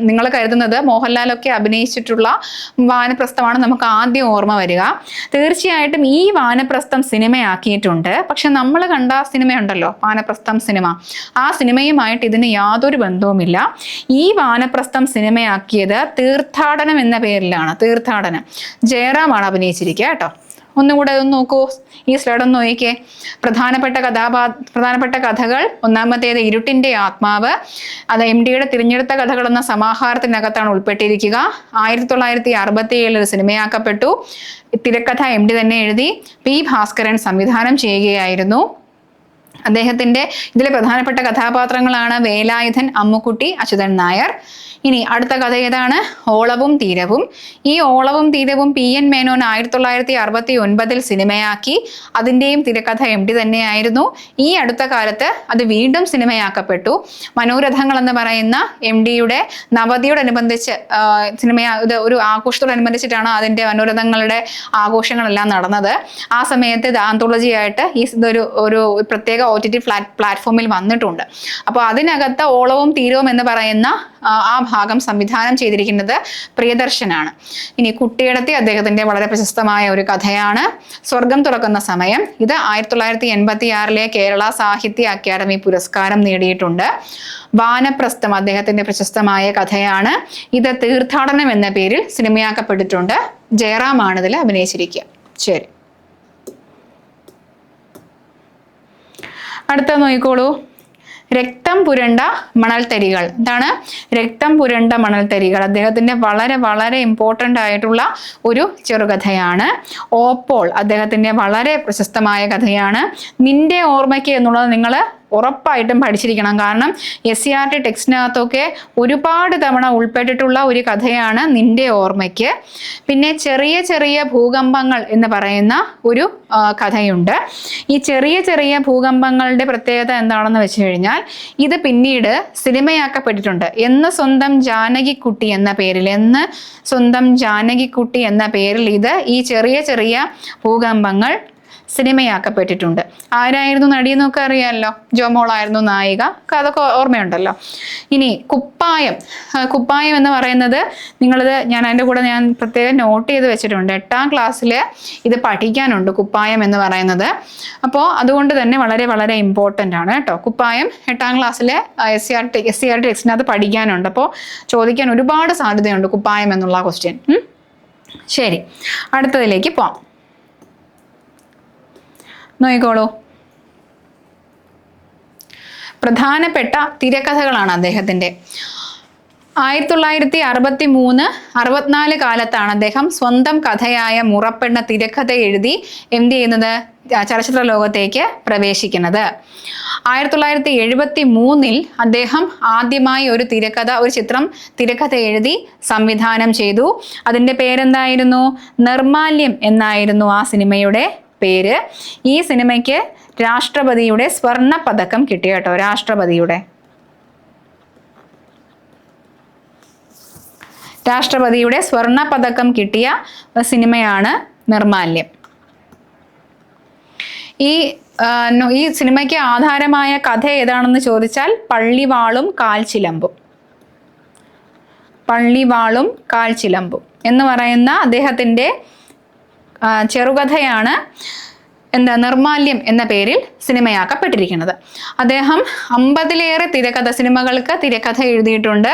നിങ്ങൾ കരുതുന്നത് മോഹൻലാലൊക്കെ അഭിനയിച്ചിട്ടുള്ള വാനപ്രസ്ഥമാണ് നമുക്ക് ആദ്യം ഓർമ്മ വരിക. തീർച്ചയായിട്ടും ഈ വാനപ്രസ്ഥം സിനിമയാക്കിയിട്ടുണ്ട്. പക്ഷെ നമ്മൾ കണ്ട സിനിമയുണ്ടല്ലോ, വാനപ്രസ്ഥം സിനിമ, ആ സിനിമയുമായിട്ട് ഇതിന് യാതൊരു ബന്ധവുമില്ല. ഈ വാനപ്രസ്ഥം സിനിമയാക്കിയത് തീർത്ഥാടനം എന്ന പേരിലാണ്. തീർത്ഥാടനം ജയറാമാണ് അഭിനയിച്ചിരിക്കുക കേട്ടോ. ഒന്നുകൂടെ ഒന്ന് നോക്കൂ, ഈ സ്ലൈഡ് ഒന്ന് നോക്കിക്കേ. പ്രധാനപ്പെട്ട കഥകൾ. ഒന്നാമത്തേത് ഇരുട്ടിന്റെ ആത്മാവ്. അത് MTയുടെ തിരഞ്ഞെടുത്ത കഥകൾ എന്ന സമാഹാരത്തിനകത്താണ് ഉൾപ്പെട്ടിരിക്കുക. 1967 സിനിമയാക്കപ്പെട്ടു. തിരക്കഥ MT തന്നെ എഴുതി. P ഭാസ്കരൻ സംവിധാനം ചെയ്യുകയായിരുന്നു. അദ്ദേഹത്തിന്റെ ഇതിലെ പ്രധാനപ്പെട്ട കഥാപാത്രങ്ങളാണ് വേലായുധൻ, അമ്മുക്കുട്ടി, അച്യുതൻ നായർ. ഇനി അടുത്ത കഥ ഏതാണ്? ഓളവും തീരവും. ഈ ഓളവും തീരവും PN മേനോൻ 1969 സിനിമയാക്കി. അതിൻ്റെയും തിരക്കഥ MT തന്നെയായിരുന്നു. ഈ അടുത്ത കാലത്ത് അത് വീണ്ടും സിനിമയാക്കപ്പെട്ടു. മനോരഥങ്ങൾ എന്ന് പറയുന്ന MTയുടെ നവതിയോടനുബന്ധിച്ച് ഇത് ഒരു ആഘോഷത്തോടനുബന്ധിച്ചിട്ടാണ് അതിൻ്റെ മനോരഥങ്ങളുടെ ആഘോഷങ്ങളെല്ലാം നടന്നത്. ആ സമയത്ത് ഇത് ആന്തോളജി ആയിട്ട് ഒരു പ്രത്യേക OTT പ്ലാറ്റ്ഫോമിൽ വന്നിട്ടുണ്ട്. അപ്പോൾ അതിനകത്ത് ഓളവും തീരവും എന്ന് പറയുന്ന ആ ഭാഗം സംവിധാനം ചെയ്തിരിക്കുന്നത് പ്രിയദർശനാണ്. ഇനി കുട്ടിയടത്തി അദ്ദേഹത്തിന്റെ വളരെ പ്രശസ്തമായ ഒരു കഥയാണ്. സ്വർഗം തുറക്കുന്ന സമയം. ഇത് 1986 കേരള സാഹിത്യ അക്കാദമി പുരസ്കാരം നേടിയിട്ടുണ്ട്. വാനപ്രസ്ഥം അദ്ദേഹത്തിന്റെ പ്രശസ്തമായ കഥയാണ്. ഇത് തീർത്ഥാടനം എന്ന പേരിൽ സിനിമയാക്കപ്പെട്ടിട്ടുണ്ട്. ജയറാമാണ് ഇതിൽ അഭിനയിച്ചിരിക്കുക. ശരി, അടുത്ത നോക്കിക്കോളൂ. രക്തം പുരണ്ട മണൽത്തരികൾ. എന്താണ് രക്തം പുരണ്ട മണൽത്തരികൾ? അദ്ദേഹത്തിന്റെ വളരെ വളരെ ഇമ്പോർട്ടൻ്റ് ആയിട്ടുള്ള ഒരു ചെറുകഥയാണ്. ഓപ്പോൾ അദ്ദേഹത്തിന്റെ വളരെ പ്രശസ്തമായ കഥയാണ്. നിന്റെ ഓർമ്മയ്ക്ക് എന്നുള്ളത് നിങ്ങൾ ഉറപ്പായിട്ടും പഠിച്ചിരിക്കണം. കാരണം SCERT ടെക്സ്റ്റിനകത്തൊക്കെ ഒരുപാട് തവണ ഉൾപ്പെട്ടിട്ടുള്ള ഒരു കഥയാണ് നിന്റെ ഓർമ്മയ്ക്ക്. പിന്നെ ചെറിയ ചെറിയ ഭൂകമ്പങ്ങൾ എന്ന് പറയുന്ന ഒരു കഥയുണ്ട്. ഈ ചെറിയ ചെറിയ ഭൂകമ്പങ്ങളുടെ പ്രത്യേകത എന്താണെന്ന് വെച്ച് കഴിഞ്ഞാൽ ഇത് പിന്നീട് സിനിമയാക്കപ്പെട്ടിട്ടുണ്ട്. സ്വന്തം ജാനകിക്കുട്ടി എന്ന പേരിൽ ഇത് ഈ ചെറിയ ചെറിയ ഭൂകമ്പങ്ങൾ സിനിമയാക്കപ്പെട്ടിട്ടുണ്ട്. ആരായിരുന്നു നടി എന്നൊക്കെ അറിയാമല്ലോ. ജോമോളായിരുന്നു നായിക. അതൊക്കെ ഓർമ്മയുണ്ടല്ലോ. ഇനി കുപ്പായം എന്ന് പറയുന്നത് ഞാൻ അതിൻ്റെ കൂടെ പ്രത്യേകം നോട്ട് ചെയ്ത് വെച്ചിട്ടുണ്ട്. 8ാം ക്ലാസ്സിൽ ഇത് പഠിക്കാനുണ്ട് കുപ്പായം എന്ന് പറയുന്നത്. അപ്പോൾ അതുകൊണ്ട് തന്നെ വളരെ വളരെ ഇമ്പോർട്ടൻ്റ് ആണ് കേട്ടോ. കുപ്പായം 8ാം ക്ലാസ്സിലെ SCERT ടെക്സ്റ്റിനകത്ത് പഠിക്കാനുണ്ട്. അപ്പോൾ ചോദിക്കാൻ ഒരുപാട് സാധ്യതയുണ്ട് കുപ്പായം എന്നുള്ള ക്വസ്റ്റ്യൻ. ശരി, അടുത്തതിലേക്ക് പോവാം. നോക്കിക്കോളൂ. പ്രധാനപ്പെട്ട തിരക്കഥകളാണ് അദ്ദേഹത്തിൻ്റെ. 1963-64 കാലത്താണ് അദ്ദേഹം സ്വന്തം കഥയായ മുറപ്പെണ്ണ തിരക്കഥ എഴുതി എന്ത് ചെയ്യുന്നത്? ചലച്ചിത്ര ലോകത്തേക്ക് പ്രവേശിക്കുന്നത്. 1973 അദ്ദേഹം ആദ്യമായി ഒരു ചിത്രം തിരക്കഥ എഴുതി സംവിധാനം ചെയ്തു. അതിൻ്റെ പേരെന്തായിരുന്നു? നിർമാല്യം എന്നായിരുന്നു ആ സിനിമയുടെ പേര്. ഈ സിനിമയ്ക്ക് രാഷ്ട്രപതിയുടെ സ്വർണ്ണ പതക്കം കിട്ടി കേട്ടോ. രാഷ്ട്രപതിയുടെ സ്വർണ്ണ പതക്കം കിട്ടിയ സിനിമയാണ് നിർമാല്യം. ഈ സിനിമയ്ക്ക് ആധാരമായ കഥ ഏതാണെന്ന് ചോദിച്ചാൽ പള്ളിവാളും കാൽച്ചിലമ്പും എന്ന് പറയുന്ന അദ്ദേഹത്തിൻ്റെ ചെറുകഥയാണ് നിർമാല്യം എന്ന പേരിൽ സിനിമയാക്കപ്പെട്ടിരിക്കുന്നത്. അദ്ദേഹം 50ലേറെ സിനിമകൾക്ക് തിരക്കഥ എഴുതിയിട്ടുണ്ട്.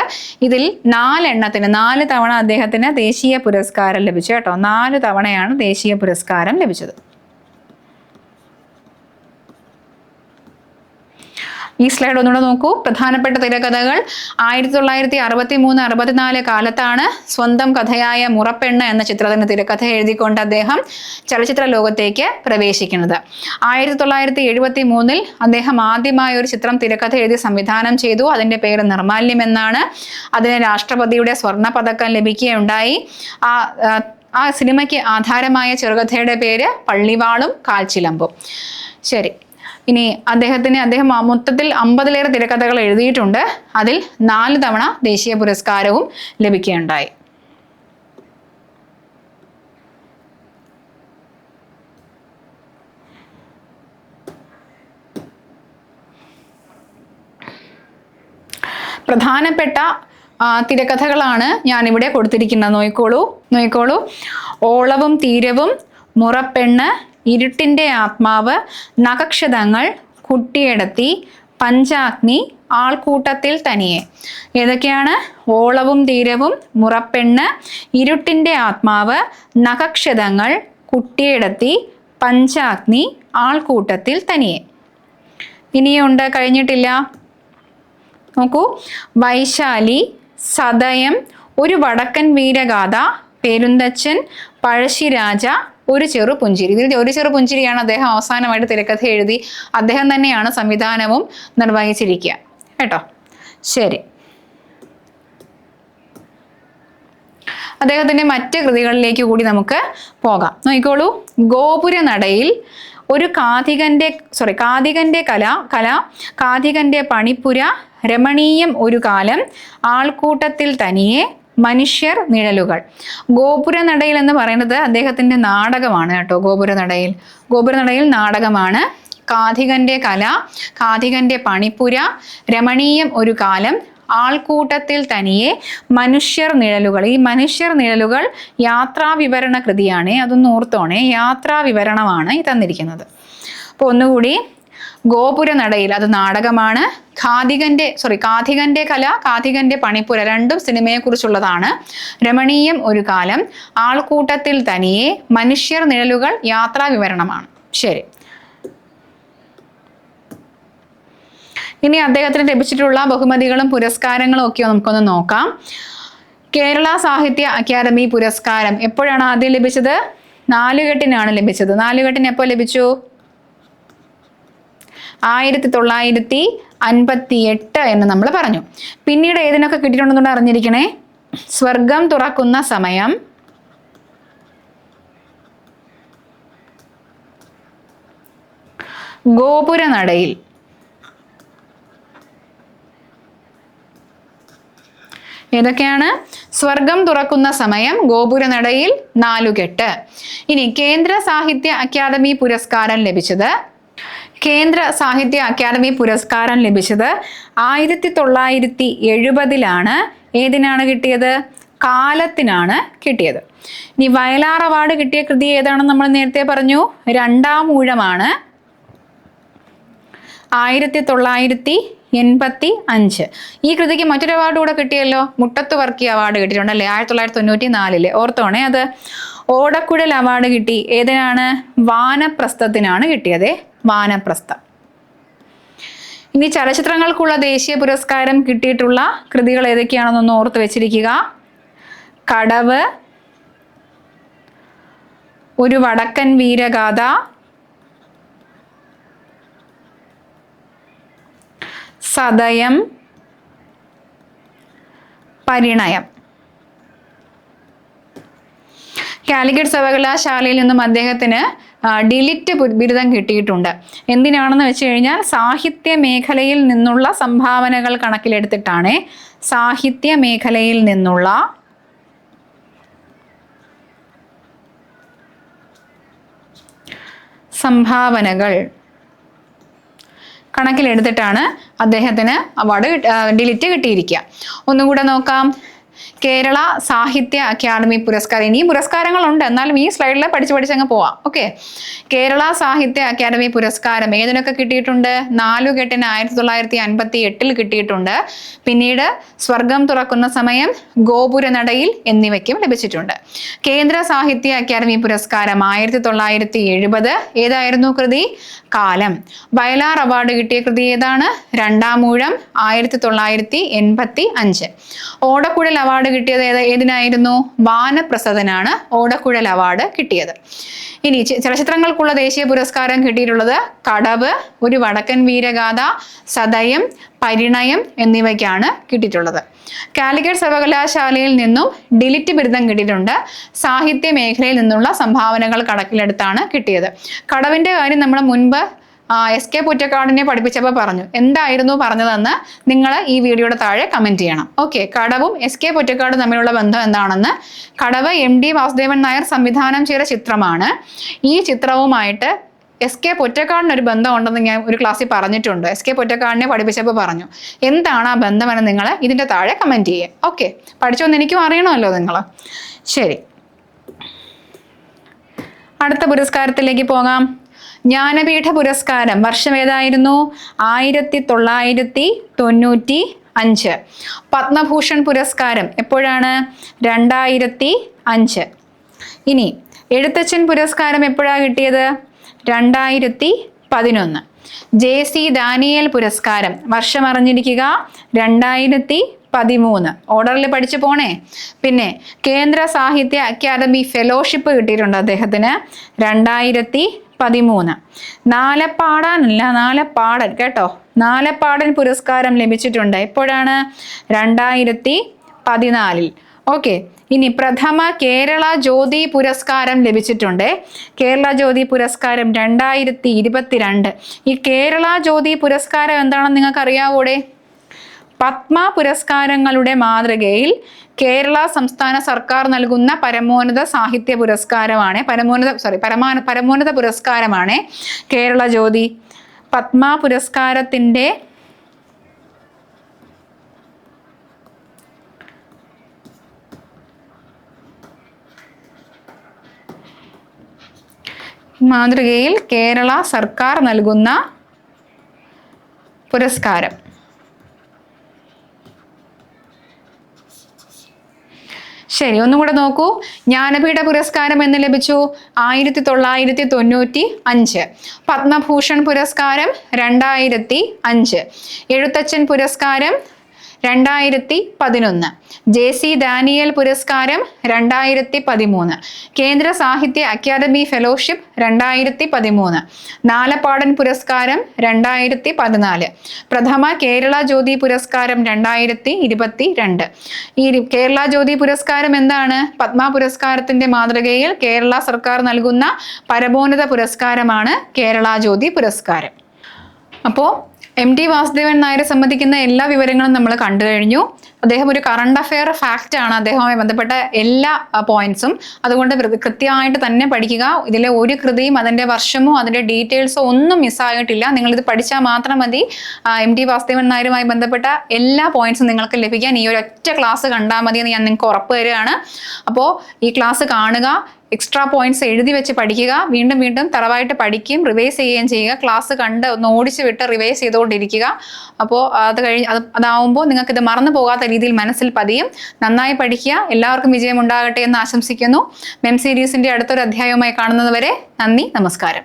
ഇതിൽ 4 തവണ അദ്ദേഹത്തിന് ദേശീയ പുരസ്കാരം ലഭിച്ചു കേട്ടോ. 4 തവണയാണ് ദേശീയ പുരസ്കാരം ലഭിച്ചത്. ഈ സ്ലൈഡ് ഒന്നുകൂടെ നോക്കൂ. പ്രധാനപ്പെട്ട തിരക്കഥകൾ 1963-64 കാലത്താണ് സ്വന്തം കഥയായ മുറപ്പെണ്ണ് എന്ന ചിത്രത്തിന് തിരക്കഥ എഴുതിക്കൊണ്ട് അദ്ദേഹം ചലച്ചിത്ര ലോകത്തേക്ക് പ്രവേശിക്കുന്നത്. 1973 അദ്ദേഹം ആദ്യമായി ഒരു ചിത്രം തിരക്കഥ എഴുതി സംവിധാനം ചെയ്തു. അതിൻ്റെ പേര് നിർമാല്യം എന്നാണ്. അതിന് രാഷ്ട്രപതിയുടെ സ്വർണ്ണ പതക്കം ലഭിക്കുകയുണ്ടായി. ആ സിനിമയ്ക്ക് ആധാരമായ ചെറുകഥയുടെ പേര് പള്ളിവാളും കാൽച്ചിലമ്പും. ശരി, ഇനി അദ്ദേഹം മൊത്തത്തിൽ 50ലേറെ തിരക്കഥകൾ എഴുതിയിട്ടുണ്ട്. അതിൽ 4 തവണ ദേശീയ പുരസ്കാരവും ലഭിക്കുകയുണ്ടായി. പ്രധാനപ്പെട്ട തിരക്കഥകളാണ് ഞാനിവിടെ കൊടുത്തിരിക്കുന്നത്. നോയിക്കോളൂ. ഓളവും തീരവും, മുറപ്പെണ്ണ്, ഇരുട്ടിൻ്റെ ആത്മാവ്, നഖക്ഷതങ്ങൾ, കുട്ടിയടത്തി, പഞ്ചാഗ്നി, ആൾക്കൂട്ടത്തിൽ തനിയെ. ഏതൊക്കെയാണ്? ഓളവും തീരവും, മുറപ്പെണ്ണ്, ഇരുട്ടിൻ്റെ ആത്മാവ്, നഖക്ഷതങ്ങൾ, കുട്ടിയടത്തി, പഞ്ചാഗ്നി, ആൾക്കൂട്ടത്തിൽ തനിയെ. ഇനിയുണ്ട്, കഴിഞ്ഞിട്ടില്ല. നോക്കൂ. വൈശാലി, സതയം, ഒരു വടക്കൻ വീരഗാഥ, പെരുന്തച്ചൻ, പഴശ്ശിരാജ, ഒരു ചെറു പുഞ്ചിരി. ഇതിൽ ഒരു ചെറു പുഞ്ചിരിയാണ് അദ്ദേഹം അവസാനമായിട്ട് തിരക്കഥ എഴുതി അദ്ദേഹം തന്നെയാണ് സംവിധാനവും നിർവഹിച്ചിരിക്കുക കേട്ടോ. ശരി, അദ്ദേഹത്തിന്റെ മറ്റ് കൃതികളിലേക്ക് കൂടി നമുക്ക് പോകാം. നോക്കിക്കോളൂ. ഗോപുരനടയിൽ ഒരു കാഥികന്റെ കാഥികന്റെ പണിപ്പുര, രമണീയം ഒരു കാലം, ആൾക്കൂട്ടത്തിൽ തനിയെ, മനുഷ്യർ നിഴലുകൾ. ഗോപുരനടയിൽ എന്ന് പറയുന്നത് അദ്ദേഹത്തിന്റെ നാടകമാണ് കേട്ടോ. ഗോപുരനടയിൽ നാടകമാണ്. കാഥികന്റെ കല, കാഥികന്റെ പണിപ്പുര, രമണീയം ഒരു കാലം, ആൾക്കൂട്ടത്തിൽ തനിയെ, മനുഷ്യർ നിഴലുകൾ. ഈ മനുഷ്യർ നിഴലുകൾ യാത്രാവിവരണ കൃതിയാണ്. അതൊന്ന് ഓർത്തോണേ, യാത്രാവിവരണമാണ് ഈ തന്നിരിക്കുന്നത്. അപ്പോൾ ഒന്നുകൂടി, ഗോപുരനടയിൽ അത് നാടകമാണ്. കാഥികന്റെ കല, കാഥികന്റെ പണിപ്പുര രണ്ടും സിനിമയെ കുറിച്ചുള്ളതാണ്. രമണീയം ഒരു കാലം, ആൾക്കൂട്ടത്തിൽ തനിയെ, മനുഷ്യർ നിഴലുകൾ യാത്രാവിവരണമാണ്. ശരി, ഇനി അദ്ദേഹത്തിന് ലഭിച്ചിട്ടുള്ള ബഹുമതികളും പുരസ്കാരങ്ങളും ഒക്കെ നമുക്കൊന്ന് നോക്കാം. കേരള സാഹിത്യ അക്കാദമി പുരസ്കാരം എപ്പോഴാണ് ആദ്യം ലഭിച്ചത്? നാലുകെട്ടിനാണ് ലഭിച്ചത്. നാലുകെട്ടിന് എപ്പോൾ ലഭിച്ചു? 1958 എന്ന് നമ്മൾ പറഞ്ഞു. പിന്നീട് ഏതിനൊക്കെ കിട്ടിയിട്ടുണ്ടെന്നുണ്ട് അറിഞ്ഞിരിക്കണേ. സ്വർഗം തുറക്കുന്ന സമയം, ഗോപുരനടയിൽ. ഏതൊക്കെയാണ്? സ്വർഗം തുറക്കുന്ന സമയം, ഗോപുരനടയിൽ, നാലുകെട്ട്. ഇനി കേന്ദ്ര സാഹിത്യ അക്കാദമി പുരസ്കാരം ലഭിച്ചത് 1970 ഏതിനാണ് കിട്ടിയത്? കാലത്തിനാണ് കിട്ടിയത്. ഇനി വയലാർ അവാർഡ് കിട്ടിയ കൃതി ഏതാണെന്ന് നമ്മൾ നേരത്തെ പറഞ്ഞു, രണ്ടാം ഊഴമാണ്. 1985. ഈ കൃതിക്ക് മറ്റൊരു അവാർഡ് കൂടെ കിട്ടിയല്ലോ, മുട്ടത്ത് വർക്കി അവാർഡ് കിട്ടിയിട്ടുണ്ടല്ലേ, 1994. ഓർത്തോണേ അത്. ഓടക്കുഴൽ അവാർഡ് കിട്ടി. ഏതിനാണ്? വാനപ്രസ്ഥത്തിനാണ് കിട്ടിയത്. വാനപ്രസ്ഥം. ഇനി ചലച്ചിത്രങ്ങൾക്കുള്ള ദേശീയ പുരസ്കാരം കിട്ടിയിട്ടുള്ള കൃതികൾ ഏതൊക്കെയാണെന്നൊന്ന് ഓർത്ത് വെച്ചിരിക്കുക. കടവ്, ഒരു വടക്കൻ വീരഗാഥ, സദയം, പരിണയം. കാലിക്കറ്റ് സർവകലാശാലയിൽ നിന്നും അദ്ദേഹത്തിന് ഡിലിറ്റ് ബിരുദം കിട്ടിയിട്ടുണ്ട്. എന്തിനാണെന്ന് വെച്ച് കഴിഞ്ഞാൽ സാഹിത്യ മേഖലയിൽ നിന്നുള്ള സംഭാവനകൾ കണക്കിലെടുത്തിട്ടാണ്. സാഹിത്യ മേഖലയിൽ നിന്നുള്ള സംഭാവനകൾ കണക്കിലെടുത്തിട്ടാണ് അദ്ദേഹത്തിന് അവാർഡ് ഡിലിറ്റ് കിട്ടിയിരിക്കുക. ഒന്നും കൂടെ നോക്കാം. കേരള സാഹിത്യ അക്കാദമി പുരസ്കാരം. ഇനിയും പുരസ്കാരങ്ങളുണ്ട്, എന്നാലും ഈ സ്ലൈഡിൽ പഠിച്ചങ്ങ് പോവാം. ഓക്കെ. കേരള സാഹിത്യ അക്കാദമി പുരസ്കാരം ഏതിനൊക്കെ കിട്ടിയിട്ടുണ്ട്? നാലുകെട്ടിന് 1958 കിട്ടിയിട്ടുണ്ട്. പിന്നീട് സ്വർഗം തുറക്കുന്ന സമയം, ഗോപുരനടയിൽ എന്നിവയ്ക്കും ലഭിച്ചിട്ടുണ്ട്. കേന്ദ്ര സാഹിത്യ അക്കാദമി പുരസ്കാരം 1970. ഏതായിരുന്നു കൃതി? കാലം. വയലാർ അവാർഡ് കിട്ടിയ കൃതി ഏതാണ്? രണ്ടാം ഊഴം, 1985. ഓടക്കുഴൽ അവാർഡ് കിട്ടിയത് ഏതിനായിരുന്നു? വാനപ്രസ്ഥത്തിനാണ് ഓടക്കുഴൽ അവാർഡ് കിട്ടിയത്. ഇനി ചലച്ചിത്രങ്ങൾക്കുള്ള ദേശീയ പുരസ്കാരം കിട്ടിയിട്ടുള്ളത് കടവ്, ഒരു വടക്കൻ വീരഗാഥ, സദയം, പരിണയം എന്നിവയ്ക്കാണ് കിട്ടിയിട്ടുള്ളത്. കാലിക്കറ്റ് സർവകലാശാലയിൽ നിന്നും ഡിലിറ്റ് ബിരുദം കിട്ടിയിട്ടുണ്ട്. സാഹിത്യ മേഖലയിൽ നിന്നുള്ള സംഭാവനകൾ കണക്കിലെടുത്താണ് കിട്ടിയത്. കടവിന്റെ കാര്യം നമ്മൾ മുൻപ് SK പൊറ്റക്കാടിനെ പഠിപ്പിച്ചപ്പോൾ പറഞ്ഞു. എന്തായിരുന്നു പറഞ്ഞതെന്ന് നിങ്ങൾ ഈ വീഡിയോയുടെ താഴെ കമന്റ് ചെയ്യണം. ഓക്കെ. കടവും SK പൊറ്റക്കാടും തമ്മിലുള്ള ബന്ധം എന്താണെന്ന്. കടവ് MD വാസുദേവൻ നായർ സംവിധാനം ചെയ്ത ചിത്രമാണ്. ഈ ചിത്രവുമായിട്ട് SK പൊറ്റക്കാടിന് ഒരു ബന്ധമുണ്ടെന്ന് ഞാൻ ഒരു ക്ലാസ്സിൽ പറഞ്ഞിട്ടുണ്ട്. SK പൊറ്റക്കാടിനെ പഠിപ്പിച്ചപ്പോൾ പറഞ്ഞു. എന്താണ് ആ ബന്ധമെന്ന് നിങ്ങൾ ഇതിൻ്റെ താഴെ കമന്റ് ചെയ്യുക. ഓക്കെ. പഠിച്ചോന്ന് എനിക്കും അറിയണമല്ലോ നിങ്ങൾ. ശരി, അടുത്ത പുരസ്കാരത്തിലേക്ക് പോകാം. ജ്ഞാനപീഠ പുരസ്കാരം വർഷം ഏതായിരുന്നു? 1995. പത്മഭൂഷൺ പുരസ്കാരം എപ്പോഴാണ്? 2005. ഇനി എഴുത്തച്ഛൻ പുരസ്കാരം എപ്പോഴാണ് കിട്ടിയത്? 2011. JC ഡാനിയേൽ പുരസ്കാരം വർഷം അറിഞ്ഞിരിക്കുക 2013. ഓർഡറിൽ പഠിച്ചു പോണേ. പിന്നെ കേന്ദ്ര സാഹിത്യ അക്കാദമി ഫെലോഷിപ്പ് കിട്ടിയിട്ടുണ്ട് അദ്ദേഹത്തിന് 2013. നാലപ്പാടൻ കേട്ടോ, നാലപ്പാടൻ പുരസ്കാരം ലഭിച്ചിട്ടുണ്ട്. എപ്പോഴാണ്? 2014. ഓക്കെ. ഇനി പ്രഥമ കേരള ജ്യോതി പുരസ്കാരം ലഭിച്ചിട്ടുണ്ട്. കേരള ജ്യോതി പുരസ്കാരം 2022. ഈ കേരള ജ്യോതി പുരസ്കാരം എന്താണെന്ന് നിങ്ങൾക്ക് അറിയാവൂടെ? പത്മ പുരസ്കാരങ്ങളുടെ മാതൃകയിൽ കേരള സംസ്ഥാന സർക്കാർ നൽകുന്ന പരമോന്നത സാഹിത്യ പുരസ്കാരമാണ്, പരമോന്നത പുരസ്കാരമാണ് കേരള ജ്യോതി. പത്മ പുരസ്കാരത്തിൻ്റെ മാതൃകയിൽ കേരള സർക്കാർ നൽകുന്ന പുരസ്കാരം. ശരി, ഒന്നും കൂടെ നോക്കൂ. ജ്ഞാനപീഠ പുരസ്കാരം എന്ന് ലഭിച്ചു 1995. പത്മഭൂഷൺ പുരസ്കാരം 2005. എഴുത്തച്ഛൻ പുരസ്കാരം 2011. JC ഡാനിയേൽ പുരസ്കാരം 2013. കേന്ദ്ര സാഹിത്യ അക്കാദമി ഫെലോഷിപ്പ് 2013. നാലപ്പാടൻ പുരസ്കാരം 2014. പ്രഥമ കേരള ജ്യോതി പുരസ്കാരം 2022. ഈ കേരള ജ്യോതി പുരസ്കാരം എന്താണ്? പത്മ പുരസ്കാരത്തിന്റെ മാതൃകയിൽ കേരള സർക്കാർ നൽകുന്ന പരമോന്നത പുരസ്കാരമാണ് കേരള ജ്യോതി പുരസ്കാരം. അപ്പോൾ MT വാസുദേവൻ നായരെ സംബന്ധിക്കുന്ന എല്ലാ വിവരങ്ങളും നമ്മൾ കണ്ടു കഴിഞ്ഞു. അദ്ദേഹം ഒരു കറണ്ട് അഫെയർ ഫാക്റ്റ് ആണ്, അദ്ദേഹവുമായി ബന്ധപ്പെട്ട എല്ലാ പോയിന്റ്സും. അതുകൊണ്ട് കൃത്യമായിട്ട് തന്നെ പഠിക്കുക. ഇതിലെ ഒരു കൃതിയും അതിൻ്റെ വർഷമോ അതിൻ്റെ ഡീറ്റെയിൽസോ ഒന്നും മിസ്സായിട്ടില്ല. നിങ്ങളിത് പഠിച്ചാൽ മാത്രം മതി. MT വാസുദേവൻ നായരുമായി ബന്ധപ്പെട്ട എല്ലാ പോയിന്റ്സും നിങ്ങൾക്ക് ലഭിക്കാൻ ഈ ഒരു ഒറ്റ ക്ലാസ് കണ്ടാൽ മതി എന്ന് ഞാൻ നിങ്ങൾക്ക് ഉറപ്പ് തരികയാണ്. അപ്പോൾ ഈ ക്ലാസ് കാണുക, എക്സ്ട്രാ പോയിന്റ്സ് എഴുതി വെച്ച് പഠിക്കുക, വീണ്ടും വീണ്ടും തറവായിട്ട് പഠിക്കുകയും റിവൈസ് ചെയ്യുകയും ചെയ്യുക. ക്ലാസ് കണ്ട് ഒന്ന് ഓടിച്ച് വിട്ട് റിവൈസ് ചെയ്തുകൊണ്ടിരിക്കുക. അപ്പോൾ അതാവുമ്പോൾ നിങ്ങൾക്ക് ഇത് മറന്നു പോകാത്ത രീതിയിൽ മനസ്സിൽ പതിയും. നന്നായി പഠിക്കുക. എല്ലാവർക്കും വിജയം ഉണ്ടാകട്ടെ എന്ന് ആശംസിക്കുന്നു. മെം സീരീസിന്റെ അടുത്തൊരു അധ്യായവുമായി കാണുന്നത് വരെ നന്ദി, നമസ്കാരം.